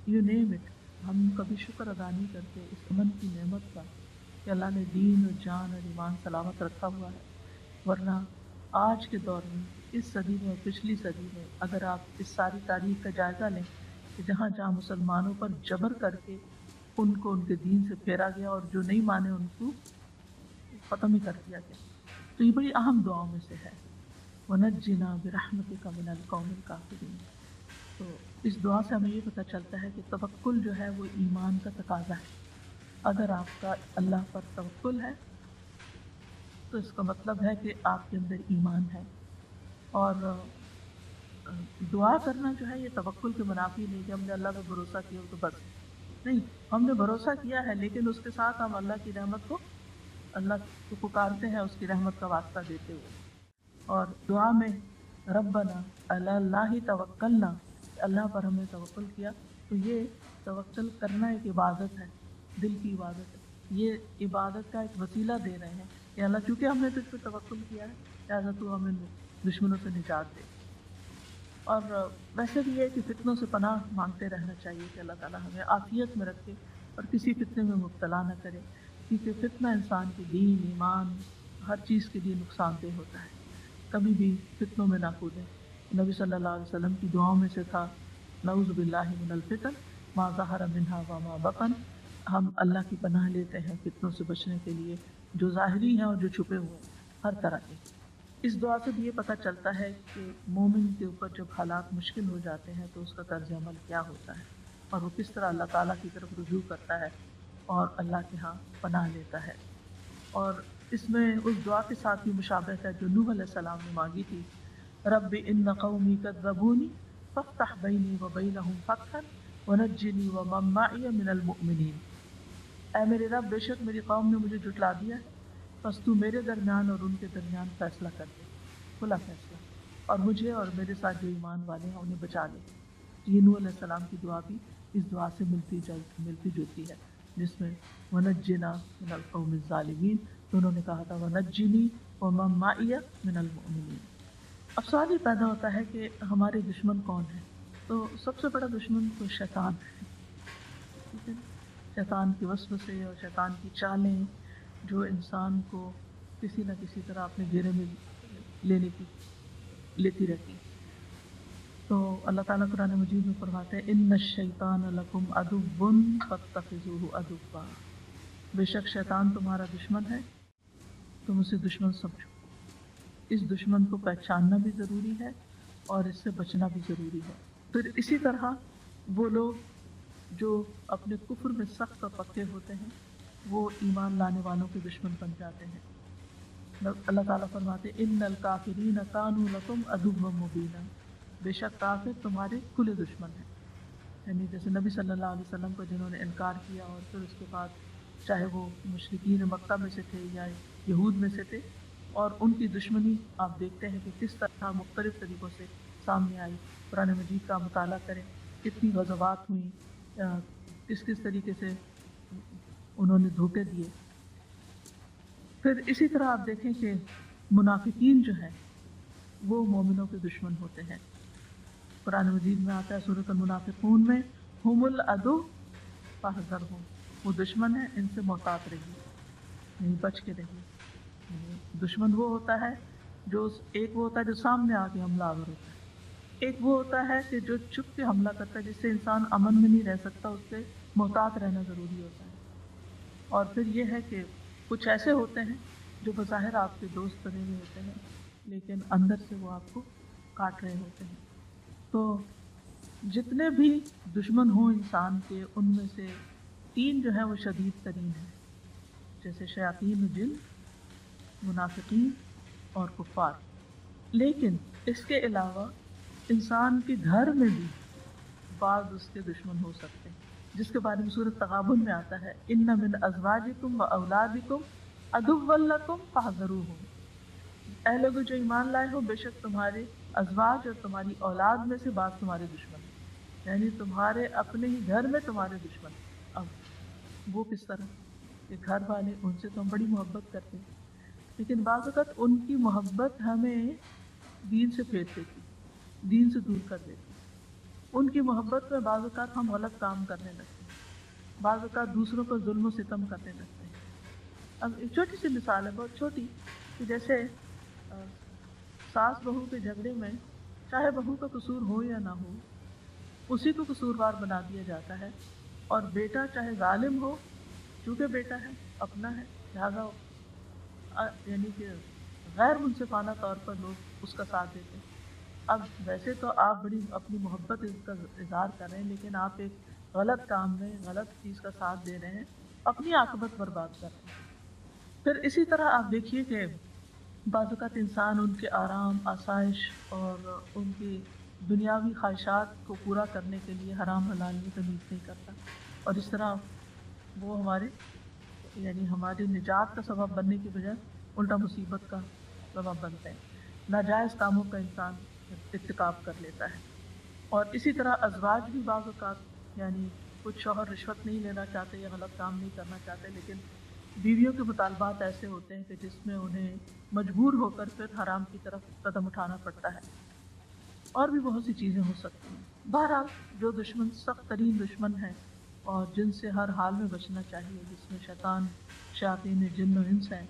Speaker 1: یو نیم اٹ، ہم کبھی شکر ادا نہیں کرتے اس امن کی نعمت کا کہ اللہ نے دین اور جان اور ایمان سلامت رکھا ہوا ہے۔ ورنہ آج کے دور میں، اس صدی میں اور پچھلی صدی میں، اگر آپ اس ساری تاریخ کا جائزہ لیں کہ جہاں جہاں مسلمانوں پر جبر کر کے ان کو ان کے دین سے پھیرا گیا اور جو نہیں مانے ان کو ختم ہی کر دیا گیا، تو یہ بڑی اہم دعاؤں میں سے ہے، وَنَجِّنَا بِرَحْمَتِكَ مِنَ الْقَوْمِ الْكَافِرِينَ۔ تو اس دعا سے ہمیں یہ پتہ چلتا ہے کہ توکل جو ہے وہ ایمان کا تقاضا ہے۔ اگر آپ کا اللہ پر توکل ہے تو اس کا مطلب ہے کہ آپ کے اندر ایمان ہے، اور دعا کرنا جو ہے یہ توکل کے منافی نہیں کہ ہم نے اللہ پہ بھروسہ کیا تو بس، نہیں، ہم نے بھروسہ کیا ہے لیکن اس کے ساتھ ہم اللہ کی رحمت کو، اللہ کو پکارتے ہیں اس کی رحمت کا واسطہ دیتے ہوئے۔ اور دعا میں ربنا علی اللہ توکلنا، اللہ پر ہم نے توکل کیا، تو یہ توکل کرنا ایک عبادت ہے، دل کی عبادت ہے، یہ عبادت کا ایک وسیلہ دے رہے ہیں کہ اللہ چونکہ ہم نے تجھ پہ توکل کیا ہے لہٰذا تو ہمیں دشمنوں سے نجات دے۔ اور ویسے بھی یہ کہ فتنوں سے پناہ مانگتے رہنا چاہیے کہ اللہ تعالیٰ ہمیں عافیت میں رکھے اور کسی فتنے میں مبتلا نہ کرے، کیونکہ فتنہ انسان کے دین، ایمان، ہر چیز کے لیے نقصان دہ ہوتا ہے۔ کبھی بھی فتنوں میں نہ کودیں۔ نبی صلی اللہ علیہ وسلم کی دعاؤں میں سے تھا نعوذ باللہ من الفتن ما ظہر منها وما بطن، ہم اللہ کی پناہ لیتے ہیں فتنوں سے بچنے کے لیے، جو ظاہری ہیں اور جو چھپے ہوئے ہیں، ہر طرح کے۔ اس دعا سے بھی یہ پتہ چلتا ہے کہ مومن کے اوپر جب حالات مشکل ہو جاتے ہیں تو اس کا طرز عمل کیا ہوتا ہے اور وہ کس طرح اللہ تعالیٰ کی طرف رجوع کرتا ہے اور اللہ کے ہاں پناہ لیتا ہے۔ اور اس میں اس دعا کے ساتھ بھی مشابہت ہے جو نوح علیہ السلام نے مانگی تھی، رب ان قومی کذبونی فافتح بینی وبینہم فتحا ونجنی ومن معی من المؤمنین۔ اے میرے رب، بے شک میری قوم نے مجھے جھٹلا دیا ہے، بس تو میرے درمیان اور ان کے درمیان فیصلہ کر دے، کھلا فیصلہ، اور مجھے اور میرے ساتھ جو ایمان والے ہیں انہیں بچا لے۔ یہ نوح علیہ السلام کی دعا بھی اس دعا سے ملتی جلتی ہے، جس میں وَنَجِّنَا مِنَ الْقَوْمِ الظَّالِمِينَ، تو انہوں نے کہا تھا وَنَجِّنِي وَمَن مَّعِيَ مِنَ الْمُؤْمِنِينَ۔ اب سوال یہ پیدا ہوتا ہے کہ ہمارے دشمن کون ہیں؟ تو سب سے بڑا دشمن تو شیطان ہے، ٹھیک ہے؟ شیطان کے وسوسے اور شیطان کی چالیں جو انسان کو کسی نہ کسی طرح اپنے گھیرے میں لیتی رہتی۔ تو اللہ تعالیٰ قرآن مجید میں فرماتے ہیں ان الشیطان لکم عدو فاتخذوہ عدوا، بے شک شیطان تمہارا دشمن ہے، تم اسے دشمن سمجھو۔ اس دشمن کو پہچاننا بھی ضروری ہے اور اس سے بچنا بھی ضروری ہے۔ پھر اسی طرح وہ لوگ جو اپنے کفر میں سخت اور پکے ہوتے ہیں وہ ایمان لانے والوں کے دشمن بن جاتے ہیں۔ اللہ تعالیٰ فرماتے ہیں ان الکافرین کانوا لکم عدوا مبینا، بے شک کافر تمہارے کھلے دشمن ہیں۔ یعنی جیسے نبی صلی اللہ علیہ وسلم کو جنہوں نے انکار کیا اور پھر اس کے بعد چاہے وہ مشرکین مکہ میں سے تھے یا یہود میں سے تھے، اور ان کی دشمنی آپ دیکھتے ہیں کہ کس طرح مختلف طریقوں سے سامنے آئی۔ قرآن مجید کا مطالعہ کریں، کتنی غزوات ہوئیں، کس کس طریقے سے انہوں نے دھوکے دیے۔ پھر اسی طرح آپ دیکھیں کہ منافقین جو ہیں وہ مومنوں کے دشمن ہوتے ہیں۔ قرآن مجید میں آتا ہے سورۃ المنافقون میں ہم العدو فاحذرہم، وہ دشمن ہے ان سے محتاط رہیے، یعنی بچ کے رہیے۔ یعنی دشمن وہ ہوتا ہے جو ایک وہ ہوتا ہے جو سامنے آ کے حملہ آور ہوتا ہے، ایک وہ ہوتا ہے کہ جو چھپ کے حملہ کرتا ہے، جس سے انسان امن میں نہیں رہ سکتا، اس سے محتاط رہنا ضروری ہوتا ہے۔ اور پھر یہ ہے کہ کچھ ایسے ہوتے ہیں جو بظاہر آپ کے دوست بنے ہوئے ہوتے ہیں لیکن اندر سے وہ آپ کو کاٹ رہے ہوتے ہیں۔ تو جتنے بھی دشمن ہوں انسان کے، ان میں سے تین جو ہیں وہ شدید ترین ہیں، جیسے شیاطین جن، منافقین اور کفار۔ لیکن اس کے علاوہ انسان کے گھر میں بھی بعض اس کے دشمن ہو سکتے ہیں، جس کے بارے میں سورۃ تغابن میں آتا ہے ان من ازواجکم و اولادکم عدوا لکم فاحذروہم، اے لوگوں جو ایمان لائے ہو، بے شک تمہارے ازواج اور تمہاری اولاد میں سے بعض تمہارے دشمن ہیں، یعنی تمہارے اپنے ہی گھر میں تمہارے دشمن ہیں۔ اب وہ کس طرح کہ گھر والے ان سے تو ہم بڑی محبت کرتے ہیں لیکن بعض اوقات ان کی محبت ہمیں دین سے پھیر دیتی، دین سے دور کر دیتی۔ ان کی محبت میں بعض اوقات ہم غلط کام کرنے لگتے ہیں، بعض اوقات دوسروں پر ظلم و ستم کرنے لگتے ہیں۔ اب ایک چھوٹی سی مثال ہے، بہت چھوٹی، کہ جیسے ساس بہو کے جھگڑے میں چاہے بہو کا قصور ہو یا نہ ہو، اسی کو قصوروار بنا دیا جاتا ہے، اور بیٹا چاہے ظالم ہو، چونکہ بیٹا ہے، اپنا ہے، لہذا یعنی کہ غیر منصفانہ طور پر لوگ اس کا ساتھ دیتے ہیں۔ اب ویسے تو آپ بڑی اپنی محبت اس کا اظہار کر رہے ہیں لیکن آپ ایک غلط کام میں غلط چیز کا ساتھ دے رہے ہیں، اپنی عاقبت برباد کر رہے ہیں۔ پھر اسی طرح آپ دیکھیے کہ بعض اوقات انسان ان کے آرام، آسائش اور ان کی دنیاوی خواہشات کو پورا کرنے کے لیے حرام حلال میں تمیز نہیں کرتا، اور اس طرح وہ ہماری نجات کا سبب بننے کی بجائے الٹا مصیبت کا سبب بنتے ہیں۔ ناجائز کاموں کا انسان ارتکاب کر لیتا ہے۔ اور اسی طرح ازواج بھی بعض اوقات یعنی کچھ شوہر رشوت نہیں لینا چاہتے یا غلط کام نہیں کرنا چاہتے، لیکن بیویوں کے مطالبات ایسے ہوتے ہیں کہ جس میں انہیں مجبور ہو کر پھر حرام کی طرف قدم اٹھانا پڑتا ہے۔ اور بھی بہت سی چیزیں ہو سکتی ہیں۔ بہرحال جو دشمن سخت ترین دشمن ہیں اور جن سے ہر حال میں بچنا چاہیے، جس میں شیطان، شیاطین جن و انس ہیں،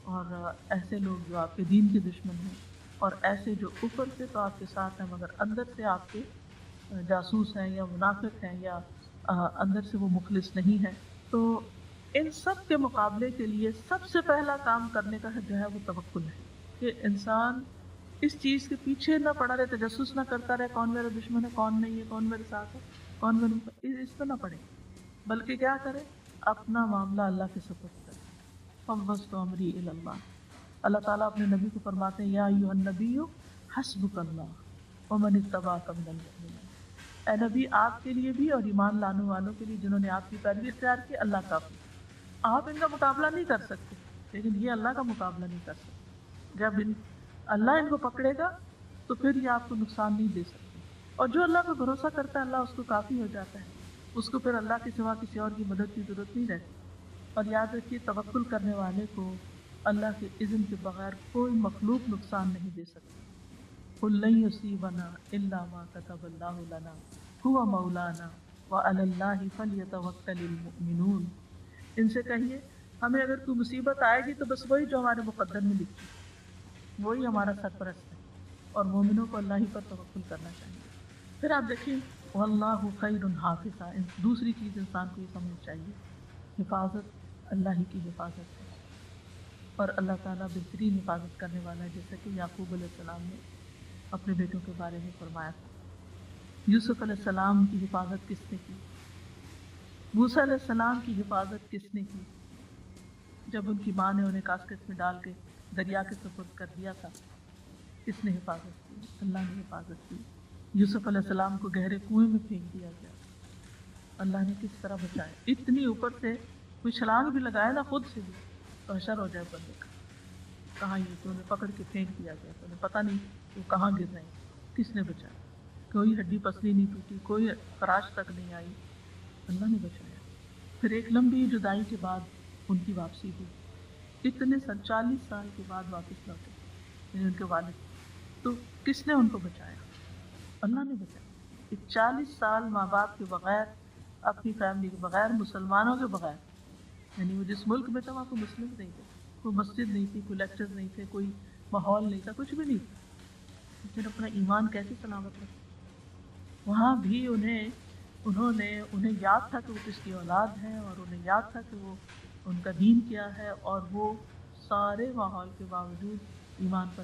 Speaker 1: اور ایسے لوگ جو آپ کے دین کے دشمن ہیں، اور ایسے جو اوپر سے تو آپ کے ساتھ ہیں مگر اندر سے آپ کے جاسوس ہیں یا منافق ہیں یا اندر سے وہ مخلص نہیں ہیں۔ تو ان سب کے مقابلے کے لیے سب سے پہلا کام کرنے کا جو ہے وہ توکل ہے، کہ انسان اس چیز کے پیچھے نہ پڑا رہے، تجسس نہ کرتا رہے کون میرا دشمن ہے، کون نہیں ہے، کون میرے ساتھ ہے، کون میرے اس پہ نہ پڑے، بلکہ کیا کرے، اپنا معاملہ اللہ کے سپرد کرے۔ فوضت امری الی اللہ، اللہ تعالیٰ اپنے نبی کو فرماتے ہیں یا ایھا النبی حسبک اللہ ومن اتبعک من المؤمنین، اے نبی آپ کے لیے بھی اور ایمان لانے والوں کے لیے جنہوں نے آپ کی پیروی اختیار کی، اللہ کافی۔ آپ ان کا مقابلہ نہیں کر سکتے لیکن یہ اللہ کا مقابلہ نہیں کر سکتے۔ جب اللہ ان کو پکڑے گا تو پھر یہ آپ کو نقصان نہیں دے سکتے، اور جو اللہ پہ بھروسہ کرتا ہے اللہ اس کو کافی ہو جاتا ہے، اس کو پھر اللہ کے سوا کسی اور کی مدد کی ضرورت نہیں رہتی۔ اور یاد رکھیے توکل کرنے والے کو اللہ کے اذن کے بغیر کوئی مخلوق نقصان نہیں دے سکتی۔ قل لن یصیبنا الا ما كتب الله لنا هو مولانا وعلى الله فليتوکل المؤمنون، ان سے کہیے ہمیں اگر کوئی مصیبت آئے گی تو بس وہی جو ہمارے مقدر میں لکھی، وہی ہمارا سرپرست ہے، اور مومنوں کو اللہ ہی پر توکل کرنا چاہیے۔ پھر آپ دیکھیں واللہ خیر حافظا، دوسری چیز انسان کو یہ سمجھ چاہیے، حفاظت اللہ ہی کی حفاظت ہے۔ اور اللہ تعالیٰ بہترین حفاظت کرنے والا ہے، جیسا کہ یعقوب علیہ السلام نے اپنے بیٹوں کے بارے میں فرمایا تھا۔ یوسف علیہ السلام کی حفاظت کس نے کی؟ موسیٰ علیہ السلام کی حفاظت کس نے کی؟ جب ان کی ماں نے انہیں کاسکٹ میں ڈال کے دریا کے سپرد کر دیا تھا، کس نے حفاظت کی؟ اللہ نے حفاظت کی۔ یوسف علیہ السلام کو گہرے کنویں میں پھینک دیا گیا، اللہ نے کس طرح بچایا؟ اتنی اوپر سے کوئی چھلانگ بھی لگائے نا خود سے بھی تو حشر ہو جائے بندے کا۔ کہاں یہ تو انہیں پکڑ کے پھینک دیا گیا، تو انہیں پتہ نہیں وہ کہاں گر رہے ہیں۔ کس نے بچایا؟ کوئی ہڈی پسلی نہیں ٹوٹی، کوئی خراش تک نہیں آئی، اللہ نے بچایا۔ پھر ایک لمبی جدائی کے بعد ان کی واپسی ہوئی، اتنے 40 سال کے بعد واپس لوٹے، یعنی ان کے والد۔ تو کس نے ان کو بچایا؟ اللہ نے بچایا۔ 40 سال ماں باپ کے بغیر، اپنی فیملی کے بغیر، مسلمانوں کے بغیر، یعنی وہ جس ملک میں تھا وہاں کوئی مسلم نہیں تھے، کوئی مسجد نہیں تھی، کوئی لیکچر نہیں تھے، کوئی ماحول نہیں تھا، کچھ بھی نہیں تھا، لیکن اپنا ایمان کیسے سلامت رکھا؟ وہاں بھی انہیں یاد تھا کہ وہ کس کی اولاد ہیں، اور انہیں یاد تھا کہ وہ ان کا دین کیا ہے، اور وہ سارے ماحول کے باوجود ایمان پر۔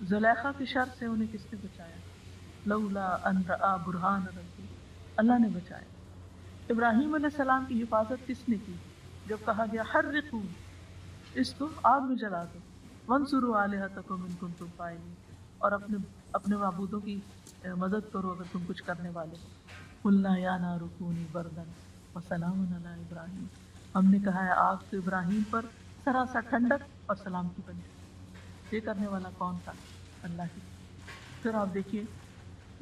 Speaker 1: زلیخا کی شر سے انہیں کس نے بچایا؟ لولا ان رأى برہان ربی، اللہ نے بچایا۔ ابراہیم علیہ السلام کی حفاظت کس نے کی؟ جب کہا گیا حرقوا، اس کو آگ میں جلا دو، وانصروا آلہتکم ان کنتم فاعلین، اور اپنے معبودوں کی مدد کرو اگر تم کچھ کرنے والے ہو۔ قلنا یا نار کونی بردا وسلاما علی ابراہیم، ہم نے کہا ہے آگ تو ابراہیم پر سراسر ٹھنڈک اور سلامتی بن جائے۔ یہ کرنے والا کون تھا؟ اللہ ہی۔ پھر آپ دیکھیے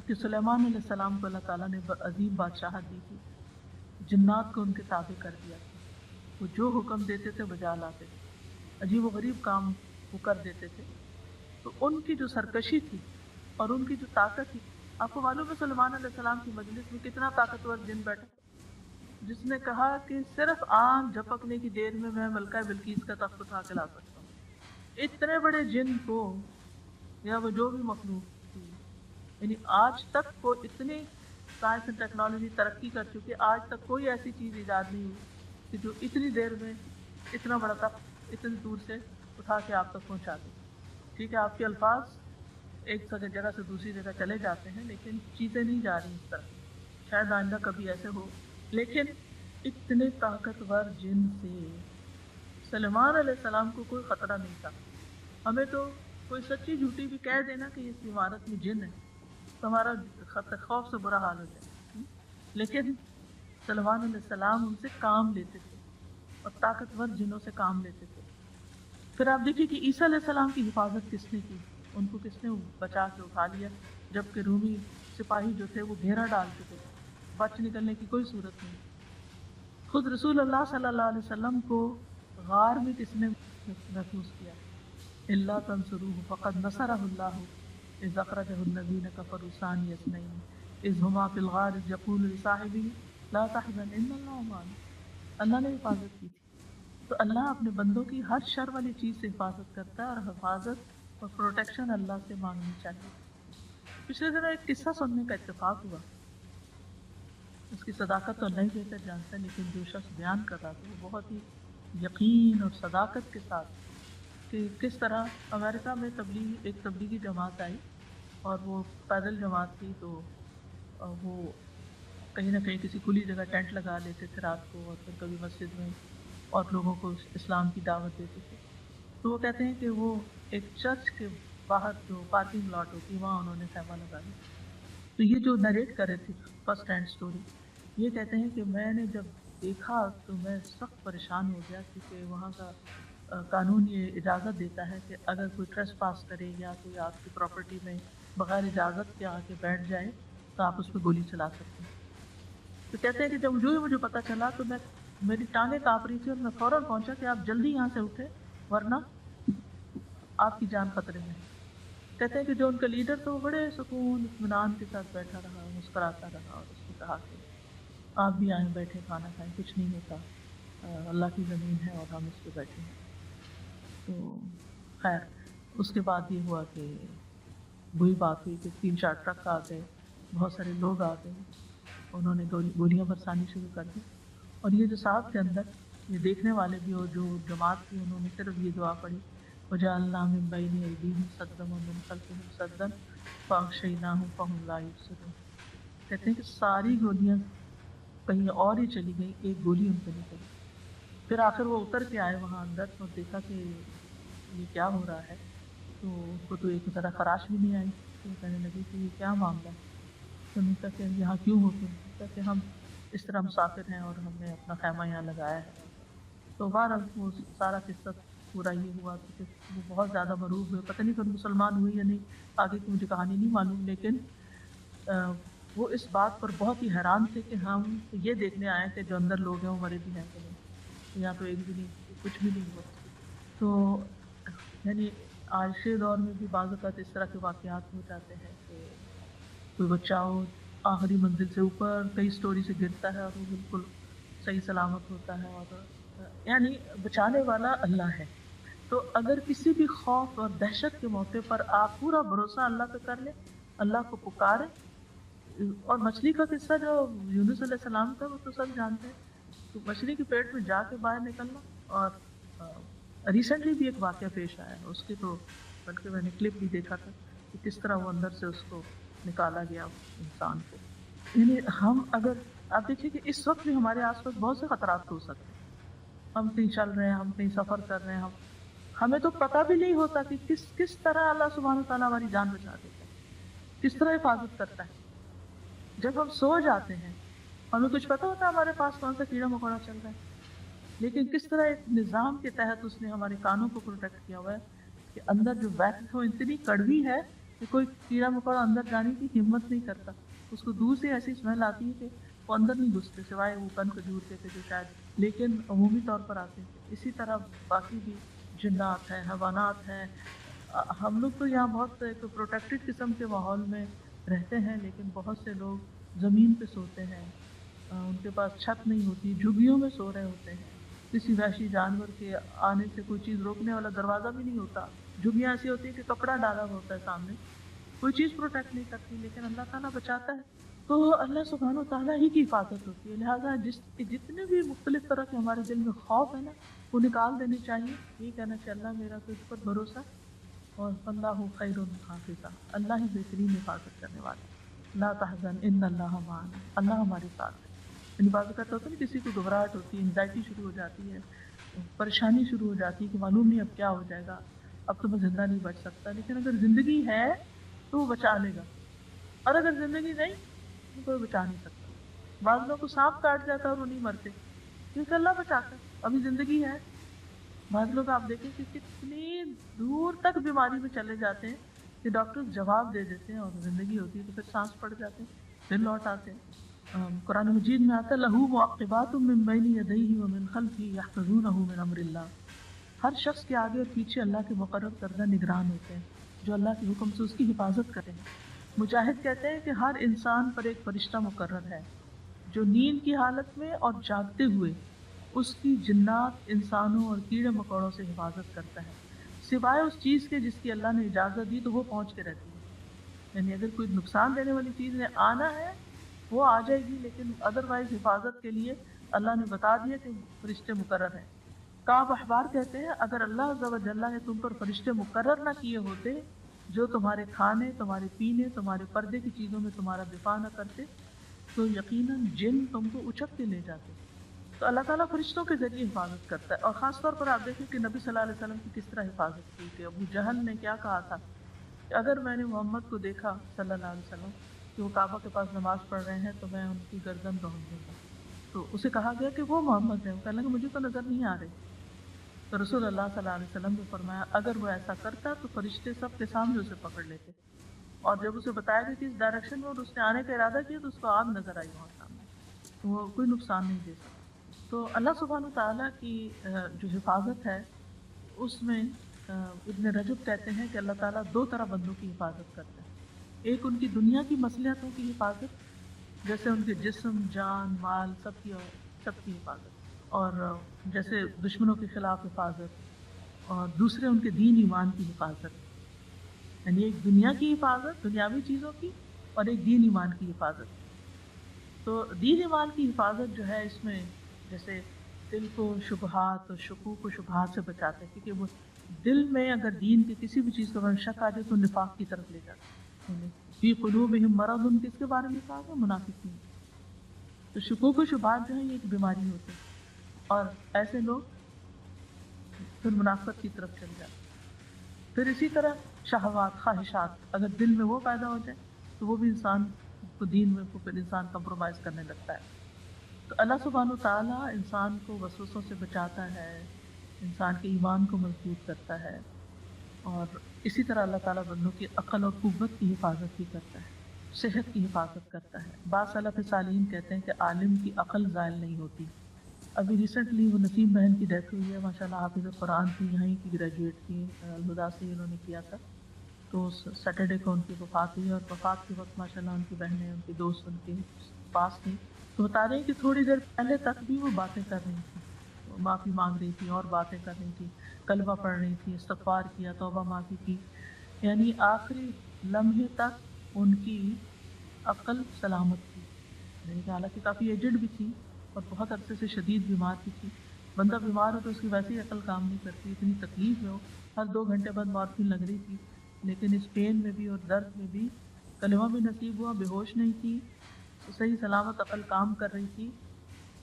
Speaker 1: کہ سلیمان علیہ السلام کو اللہ تعالیٰ نے عظیم بادشاہت دی تھی، جنات کو ان کے تابع کر دیا تھا، وہ جو حکم دیتے تھے بجا لاتے تھے، عجیب و غریب کام وہ کر دیتے تھے۔ تو ان کی جو سرکشی تھی اور ان کی جو طاقت تھی، آپ کو معلوم ہے سلیمان علیہ السلام کی مجلس میں کتنا طاقتور جن بیٹھا، جس نے کہا کہ صرف آنکھ جھپکنے کی دیر میں میں ملکہ بلقیس کا تخت اٹھا کے لا سکتا ہوں۔ اتنے بڑے جن کو، یا وہ جو بھی مخلوق تھی، یعنی آج تک وہ اتنی سائنس اینڈ ٹیکنالوجی ترقی کر چکی، آج تک کوئی ایسی چیز ایجاد نہیں ہوئی کہ جو اتنی دیر میں اتنا بڑا تخت اتنی دور سے اٹھا کے آپ تک پہنچا دے۔ ٹھیک ہے آپ کے الفاظ ایک جگہ سے دوسری جگہ چلے جاتے ہیں، لیکن چیزیں نہیں جا رہی اس طرح، شاید آئندہ کبھی ایسے ہو، لیکن اتنے طاقتور جن سے سلیمان علیہ السلام کو کوئی خطرہ نہیں تھا۔ ہمیں تو کوئی سچی جھوٹی بھی کہہ دینا کہ اس عمارت میں جن ہے تو ہمارا خوف سے برا حال ہو جائے، لیکن سلیمان علیہ السلام ان سے کام لیتے تھے اور طاقتور جنوں سے کام لیتے تھے۔ پھر آپ دیکھیے کہ عیسیٰ علیہ السلام کی حفاظت کس نے کی؟ ان کو کس نے بچا کے اٹھا لیا جبکہ رومی سپاہی جو تھے وہ گھیرا ڈال چکے تھے، بچ نکلنے کی کوئی صورت نہیں۔ خود رسول اللہ صلی اللہ علیہ وسلم کو غار میں کس نے محفوظ کیا؟ الا تنصروه فقد نصرہ اللہ اذ اخرجہ الذین کفروا ثانی اثنین اذ ہما فی الغار اذ یقول لصاحبہ لا تحزن ان اللہ معنا، اللہ نے حفاظت کی تھی۔ تو اللہ اپنے بندوں کی ہر شر والی چیز سے حفاظت کرتا ہے، اور حفاظت اور پروٹیکشن اللہ سے مانگنی چاہیے۔ پچھلے دنوں ایک قصہ سننے کا اتفاق ہوا، اس کی صداقت تو اللہ ہی بہتر جانتا ہے، لیکن جو شخص بیان کر رہا تھا وہ بہت ہی یقین اور صداقت کے ساتھ کہ کس طرح امریکہ میں ایک تبلیغی جماعت آئی، اور وہ پیدل جماعت تھی، تو وہ کہیں نہ کہیں کسی کھلی جگہ ٹینٹ لگا لیتے تھے رات کو، اور پھر کبھی مسجد میں اور لوگوں کو اسلام کی دعوت دیتے تھے۔ تو وہ کہتے ہیں کہ وہ ایک چرچ کے باہر جو پارکنگ لاٹ ہوتی ہے وہاں انہوں نے خیمہ لگا لیا۔ تو یہ جو نریٹ کر رہے تھے فرسٹ ہینڈ سٹوری، یہ کہتے ہیں کہ میں نے جب دیکھا تو میں سخت پریشان ہو گیا، کیونکہ وہاں کا قانون یہ اجازت دیتا ہے کہ اگر کوئی ٹریس پاس کرے یا کوئی آپ کی پراپرٹی میں بغیر اجازت کے آ کے بیٹھ جائے تو آپ اس پہ گولی چلا سکتے ہیں۔ تو کہتے ہیں کہ جب جو ہی مجھے پتا چلا تو میری ٹانگیں کانپ رہی تھی، اور میں فوراً پہنچا کہ آپ جلدی یہاں سے اٹھے ورنہ آپ کی جان خطرے میں ہے۔ کہتے ہیں کہ جو ان کا لیڈر تھا وہ بڑے سکون اطمینان کے ساتھ بیٹھا رہا، مسکراتا رہا، اور اس نے کہا کہ آپ بھی آئیں، بیٹھے کھانا کھائیں، کچھ نہیں ہوتا، اللہ کی زمین ہے اور ہم اس پہ بیٹھے ہیں۔ تو خیر اس کے بعد یہ ہوا کہ وہی بات ہوئی کہ 3-4 ٹرک آ گئے، بہت سارے لوگ آ گئے، انہوں نے گولیاں برسانی شروع کر دی، اور یہ جو صاحب تھے اندر یہ دیکھنے والے بھی اور جو جماعت تھی انہوں نے صرف یہ دعا پڑھی وجعلنا من بین ایدیہم سدا ومن خلفہم سدا فاغشیناہم فہم لا یبصرون. کہتے ہیں کہ ساری گولیاں کہیں اور ہی چلی گئی، ایک گولی ان پہ نہیں چلی. پھر آخر وہ اتر کے آئے وہاں اندر اور دیکھا کہ یہ کیا ہو رہا ہے، تو ان کو تو ایک طرح خراش بھی نہیں آئی. تو وہ کہنے لگے کہ یہ کیا معاملہ ہے. تو انہوں نے کہا کہ یہاں کیوں ہو تم؟ کہا کہ ہم اس طرح مسافر ہیں اور ہم نے اپنا خیمہ یہاں لگایا ہے. تو بہرحال وہ سارا قصہ پورا یہ ہوا کہ وہ بہت زیادہ مرعوب ہوئے. پتہ نہیں کہ مسلمان ہوئے یا نہیں، آگے کی مجھے کہانی نہیں معلوم، لیکن وہ اس بات پر بہت ہی حیران تھے کہ ہم یہ دیکھنے آئے کہ جو اندر لوگ ہیں وہ مرے بھی ہیں کہ نہیں. یہاں تو ایک بھی نہیں، کچھ بھی نہیں ہوا. تو یعنی آج کے دور میں بھی بعض اوقات اس طرح کے واقعات ہو جاتے ہیں کہ کوئی بچہ ہو آخری منزل سے اوپر کئی سٹوری سے گرتا ہے اور وہ بالکل صحیح سلامت ہوتا ہے، اور یعنی بچانے والا اللہ ہے. تو اگر کسی بھی خوف اور دہشت کے موقع پر آپ پورا بھروسہ اللہ پہ کر لیں، اللہ کو پکاریں. اور مچھلی کا قصہ جو یونس علیہ السلام کا وہ تو سب جانتے ہیں. تو مچھلی کے پیٹ میں جا کے باہر نکلنا، اور ریسنٹلی بھی ایک واقعہ پیش آیا ہے اس کی، تو بلکہ میں نے کلپ بھی دیکھا تھا کہ کس طرح وہ اندر سے اس کو نکالا گیا انسان کو. یعنی ہم اگر آپ دیکھیے کہ اس وقت بھی ہمارے آس پاس بہت سے خطرات ہو سکتے ہیں. ہم کہیں چل رہے ہیں، ہم کہیں سفر کر رہے ہیں، ہمیں تو پتہ بھی نہیں ہوتا کہ کس طرح اللہ سبحانہ وتعالیٰ ہماری جان بچا دیتا ہے، کس طرح حفاظت کرتا ہے. جب ہم سو جاتے ہیں ہمیں کچھ پتہ ہوتا ہے ہمارے پاس کون سا کیڑا مکوڑا چل رہا ہے، لیکن کس طرح ایک نظام کے تحت اس نے ہمارے کانوں کو پروٹیکٹ کیا ہوا ہے کہ اندر جو ویکس ہو اتنی کڑوی ہے کہ کوئی کیڑا مکوڑا اندر جانے کی ہمت نہیں کرتا. اس کو دور سے ایسی اسمیل آتی ہے کہ وہ اندر نہیں گھستے سوائے وہ کن کھجور کے جو شاید، لیکن عمومی طور پر آتے ہیں. اسی طرح باقی بھی جنات ہیں، حیوانات ہیں. ہم لوگ تو یہاں بہت ایک پروٹیکٹڈ قسم کے ماحول میں رہتے ہیں، لیکن بہت سے لوگ زمین پہ سوتے ہیں، ان کے پاس چھت نہیں ہوتی، جھگیوں میں سو رہے ہوتے ہیں. کسی وحشی جانور کے آنے سے کوئی چیز روکنے والا دروازہ بھی نہیں ہوتا. جھگیاں ایسی ہوتی ہیں کہ کپڑا ڈالا ہوا ہوتا ہے سامنے، کوئی چیز پروٹیکٹ نہیں کرتی، لیکن اللہ تعالیٰ بچاتا ہے. تو اللہ سبحانہ و تعالیٰ ہی کی حفاظت ہوتی ہے. لہٰذا جتنے بھی مختلف طرح کے ہمارے دل میں خوف ہے نا وہ نکال دینے چاہیے. یہ کہنا کہ اللہ میرا تجھ پر بھروسہ، اور اللہ خیر حافظ، اللہ ہی بہترین حفاظت کرنے والا. لا تحزن ان اللہ معنا، اللہ ہمارے ساتھ ہے. یعنی بعض اوقات ہوتا ہے نا کسی کو گھبراہٹ ہوتی ہے، انزائٹی شروع ہو جاتی ہے، پریشانی شروع ہو جاتی ہے کہ معلوم نہیں اب کیا ہو جائے گا، اب تو میں زندہ نہیں بچ سکتا. لیکن اگر زندگی ہے تو وہ بچا لے گا، اور اگر زندگی نہیں تو کوئی بچا نہیں سکتا. بعض لوگوں کو سانپ کاٹ جاتا ہے اور وہ نہیں مرتے کیونکہ اللہ بچاتا ہے، ابھی زندگی ہے. بعض لوگ آپ دیکھیں کہ کتنی دور تک بیماری میں چلے جاتے ہیں کہ ڈاکٹر جواب دے دیتے ہیں اور زندگی ہوتی ہے تو پھر سانس پڑ جاتے ہیں، پھر لوٹ آتے ہیں. قرآن مجید میں آتا ہے لہو معقبات من بین یدیہ ومن خلفہ یحفظونہ من امر اللہ. ہر شخص کے آگے اور پیچھے اللہ کے مقرر کردہ نگران ہوتے ہیں جو اللہ کے حکم سے اس کی حفاظت کرتے ہیں. مجاہد کہتے ہیں کہ ہر انسان پر ایک فرشتہ مقرر ہے جو نیند کی حالت میں اور جاگتے ہوئے اس کی جنات، انسانوں اور کیڑے مکوڑوں سے حفاظت کرتا ہے، سوائے اس چیز کے جس کی اللہ نے اجازت دی تو وہ پہنچ کے رہتی ہے. یعنی اگر کوئی نقصان دینے والی چیز نے آنا ہے وہ آ جائے گی، لیکن ادروائز حفاظت کے لیے اللہ نے بتا دیا کہ فرشتے مقرر ہیں. کعب احبار کہتے ہیں اگر اللہ عز و جل نے تم پر فرشتے مقرر نہ کیے ہوتے جو تمہارے کھانے، تمہارے پینے، تمہارے پردے کی چیزوں میں تمہارا دفاع نہ کرتے تو یقیناً جن تم کو اچک کے لے جاتے. تو اللہ تعالیٰ فرشتوں کے ذریعے حفاظت کرتا ہے. اور خاص طور پر آپ دیکھیں کہ نبی صلی اللہ علیہ وسلم کی کس طرح حفاظت کی کہ ابو جہل نے کیا کہا تھا کہ اگر میں نے محمد کو دیکھا صلی اللہ علیہ وسلم کہ وہ کعبہ کے پاس نماز پڑھ رہے ہیں تو میں ان کی گردن رون دوں گا. تو اسے کہا گیا کہ وہ محمد ہے، وہ کہنے لگا مجھے تو نظر نہیں آ رہے. تو رسول اللہ صلی اللہ علیہ وسلم نے فرمایا اگر وہ ایسا کرتا تو فرشتے سب کے سامنے اسے پکڑ لیتے، اور جب اسے بتایا گیا کہ اس ڈائریکشن میں اور اس نے آنے کا ارادہ کیا تو اس کو آگ نظر آئی وہاں سامنے، وہ کوئی نقصان نہیں دے سکتا. تو اللہ سبحانہ تعالیٰ کی جو حفاظت ہے اس میں ابن رجب کہتے ہیں کہ اللہ تعالیٰ دو طرح بندوں کی حفاظت کرتا ہے. ایک ان کی دنیا کی مصلحتوں کی حفاظت، جیسے ان کے جسم، جان، مال سب کی حفاظت، اور جیسے دشمنوں کے خلاف حفاظت، اور دوسرے ان کے دین ایمان کی حفاظت. یعنی ایک دنیا کی حفاظت دنیاوی چیزوں کی، اور ایک دین ایمان کی حفاظت. تو دین ایمان کی حفاظت جو ہے اس میں جیسے دل کو شبہات اور شکوک و شبہات سے بچاتے ہیں، کیونکہ وہ دل میں اگر دین کی کسی بھی چیز کا شک آ جائے تو نفاق کی طرف لے جاتا ہے۔ فی قلوبہم مرض، کس کے بارے میں کہا گیا؟ منافقین۔ تو شکوک و شبہات جو ہے یہ ایک بیماری ہوتی ہے، اور ایسے لوگ پھر منافقت کی طرف چل جاتے ہیں۔ پھر اسی طرح شہوات، خواہشات، اگر دل میں وہ پیدا ہو جائے تو وہ بھی انسان کو دین میں پھر انسان کمپرومائز کرنے لگتا ہے۔ تو اللہ سبحانہ وتعالیٰ انسان کو وسوسوں سے بچاتا ہے، انسان کے ایمان کو مضبوط کرتا ہے، اور اسی طرح اللہ تعالیٰ بندوں کی عقل اور قوت کی حفاظت بھی کرتا ہے، صحت کی حفاظت کرتا ہے۔ بعض سلف صالحین کہتے ہیں کہ عالم کی عقل زائل نہیں ہوتی۔ ابھی ریسنٹلی وہ نسیم بہن کی ڈیتھ ہوئی ہے، ماشاءاللہ حافظ قرآن تھی، یہیں کی گریجویٹ تھی، الہدا سے انہوں نے کیا تھا۔ تو سیٹرڈے کو ان کی وفات ہوئی، اور وفات کے وقت ماشاءاللہ ان کی بہنیں، ان کے دوست ان کے پاس تھیں، تو بتا رہے ہیں کہ تھوڑی دیر پہلے تک بھی وہ باتیں کر رہی تھیں، معافی مانگ رہی تھی اور باتیں کر رہی تھی، کلمہ پڑھ رہی تھی، استغفار کیا، توبہ معافی کی، یعنی آخری لمحے تک ان کی عقل سلامت تھی، یعنی کہ حالانکہ کافی ایجڈ بھی تھی اور بہت عرصے سے شدید بیمار بھی تھی۔ بندہ بیمار ہو تو اس کی ویسے ہی عقل کام نہیں کرتی، اتنی تکلیف میں ہو، ہر 2 گھنٹے بعد مارفین لگ رہی تھی، لیکن اس پین میں بھی اور درد میں بھی کلمہ بھی نصیب ہوا، بے ہوش نہیں تھی، صحیح سلامت عقل کام کر رہی تھی۔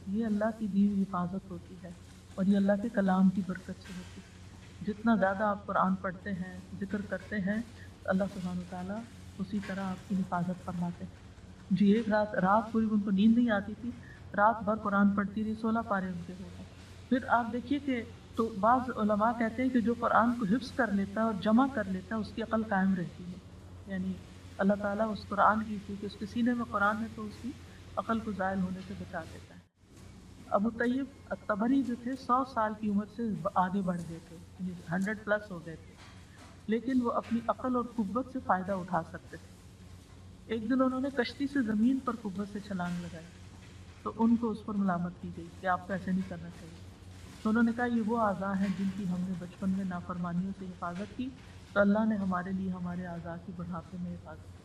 Speaker 1: یہ اللہ کی دی ہوئی حفاظت ہوتی ہے، اور یہ اللہ کے کلام کی برکت سے ہوتی ہے۔ جتنا زیادہ آپ قرآن پڑھتے ہیں، ذکر کرتے ہیں، تو اللہ سبحانہ وتعالیٰ اسی طرح آپ کی حفاظت فرماتے ہیں۔ جی ایک رات پوری ان کو نیند نہیں آتی تھی، رات بھر قرآن پڑھتی رہی، 16 پارے ان کے ہو گئے۔ پھر آپ دیکھیے کہ تو بعض علماء کہتے ہیں کہ جو قرآن کو حفظ کر لیتا ہے اور جمع کر لیتا ہے اس کی عقل قائم رہتی ہے، یعنی اللہ تعالیٰ اس قرآن کی، کیونکہ اس کے سینے میں قرآن ہے تو اس کی عقل کو زائل ہونے سے بچا دیتا ہے۔ ابو طیب الطبری جو تھے 100 سال کی عمر سے آگے بڑھ گئے تھے، یعنی 100 پلس ہو گئے تھے، لیکن وہ اپنی عقل اور قوت سے فائدہ اٹھا سکتے تھے۔ ایک دن انہوں نے کشتی سے زمین پر قوت سے چھلانگ لگائی، تو ان کو اس پر ملامت کی گئی کہ آپ کو ایسے نہیں کرنا چاہیے۔ تو انہوں نے کہا یہ وہ اعضاء ہیں جن کی ہم نے بچپن میں نافرمانیوں سے حفاظت کی، تو اللہ نے ہمارے لیے ہمارے اعضاء کی بڑھاپے میں حفاظت کی۔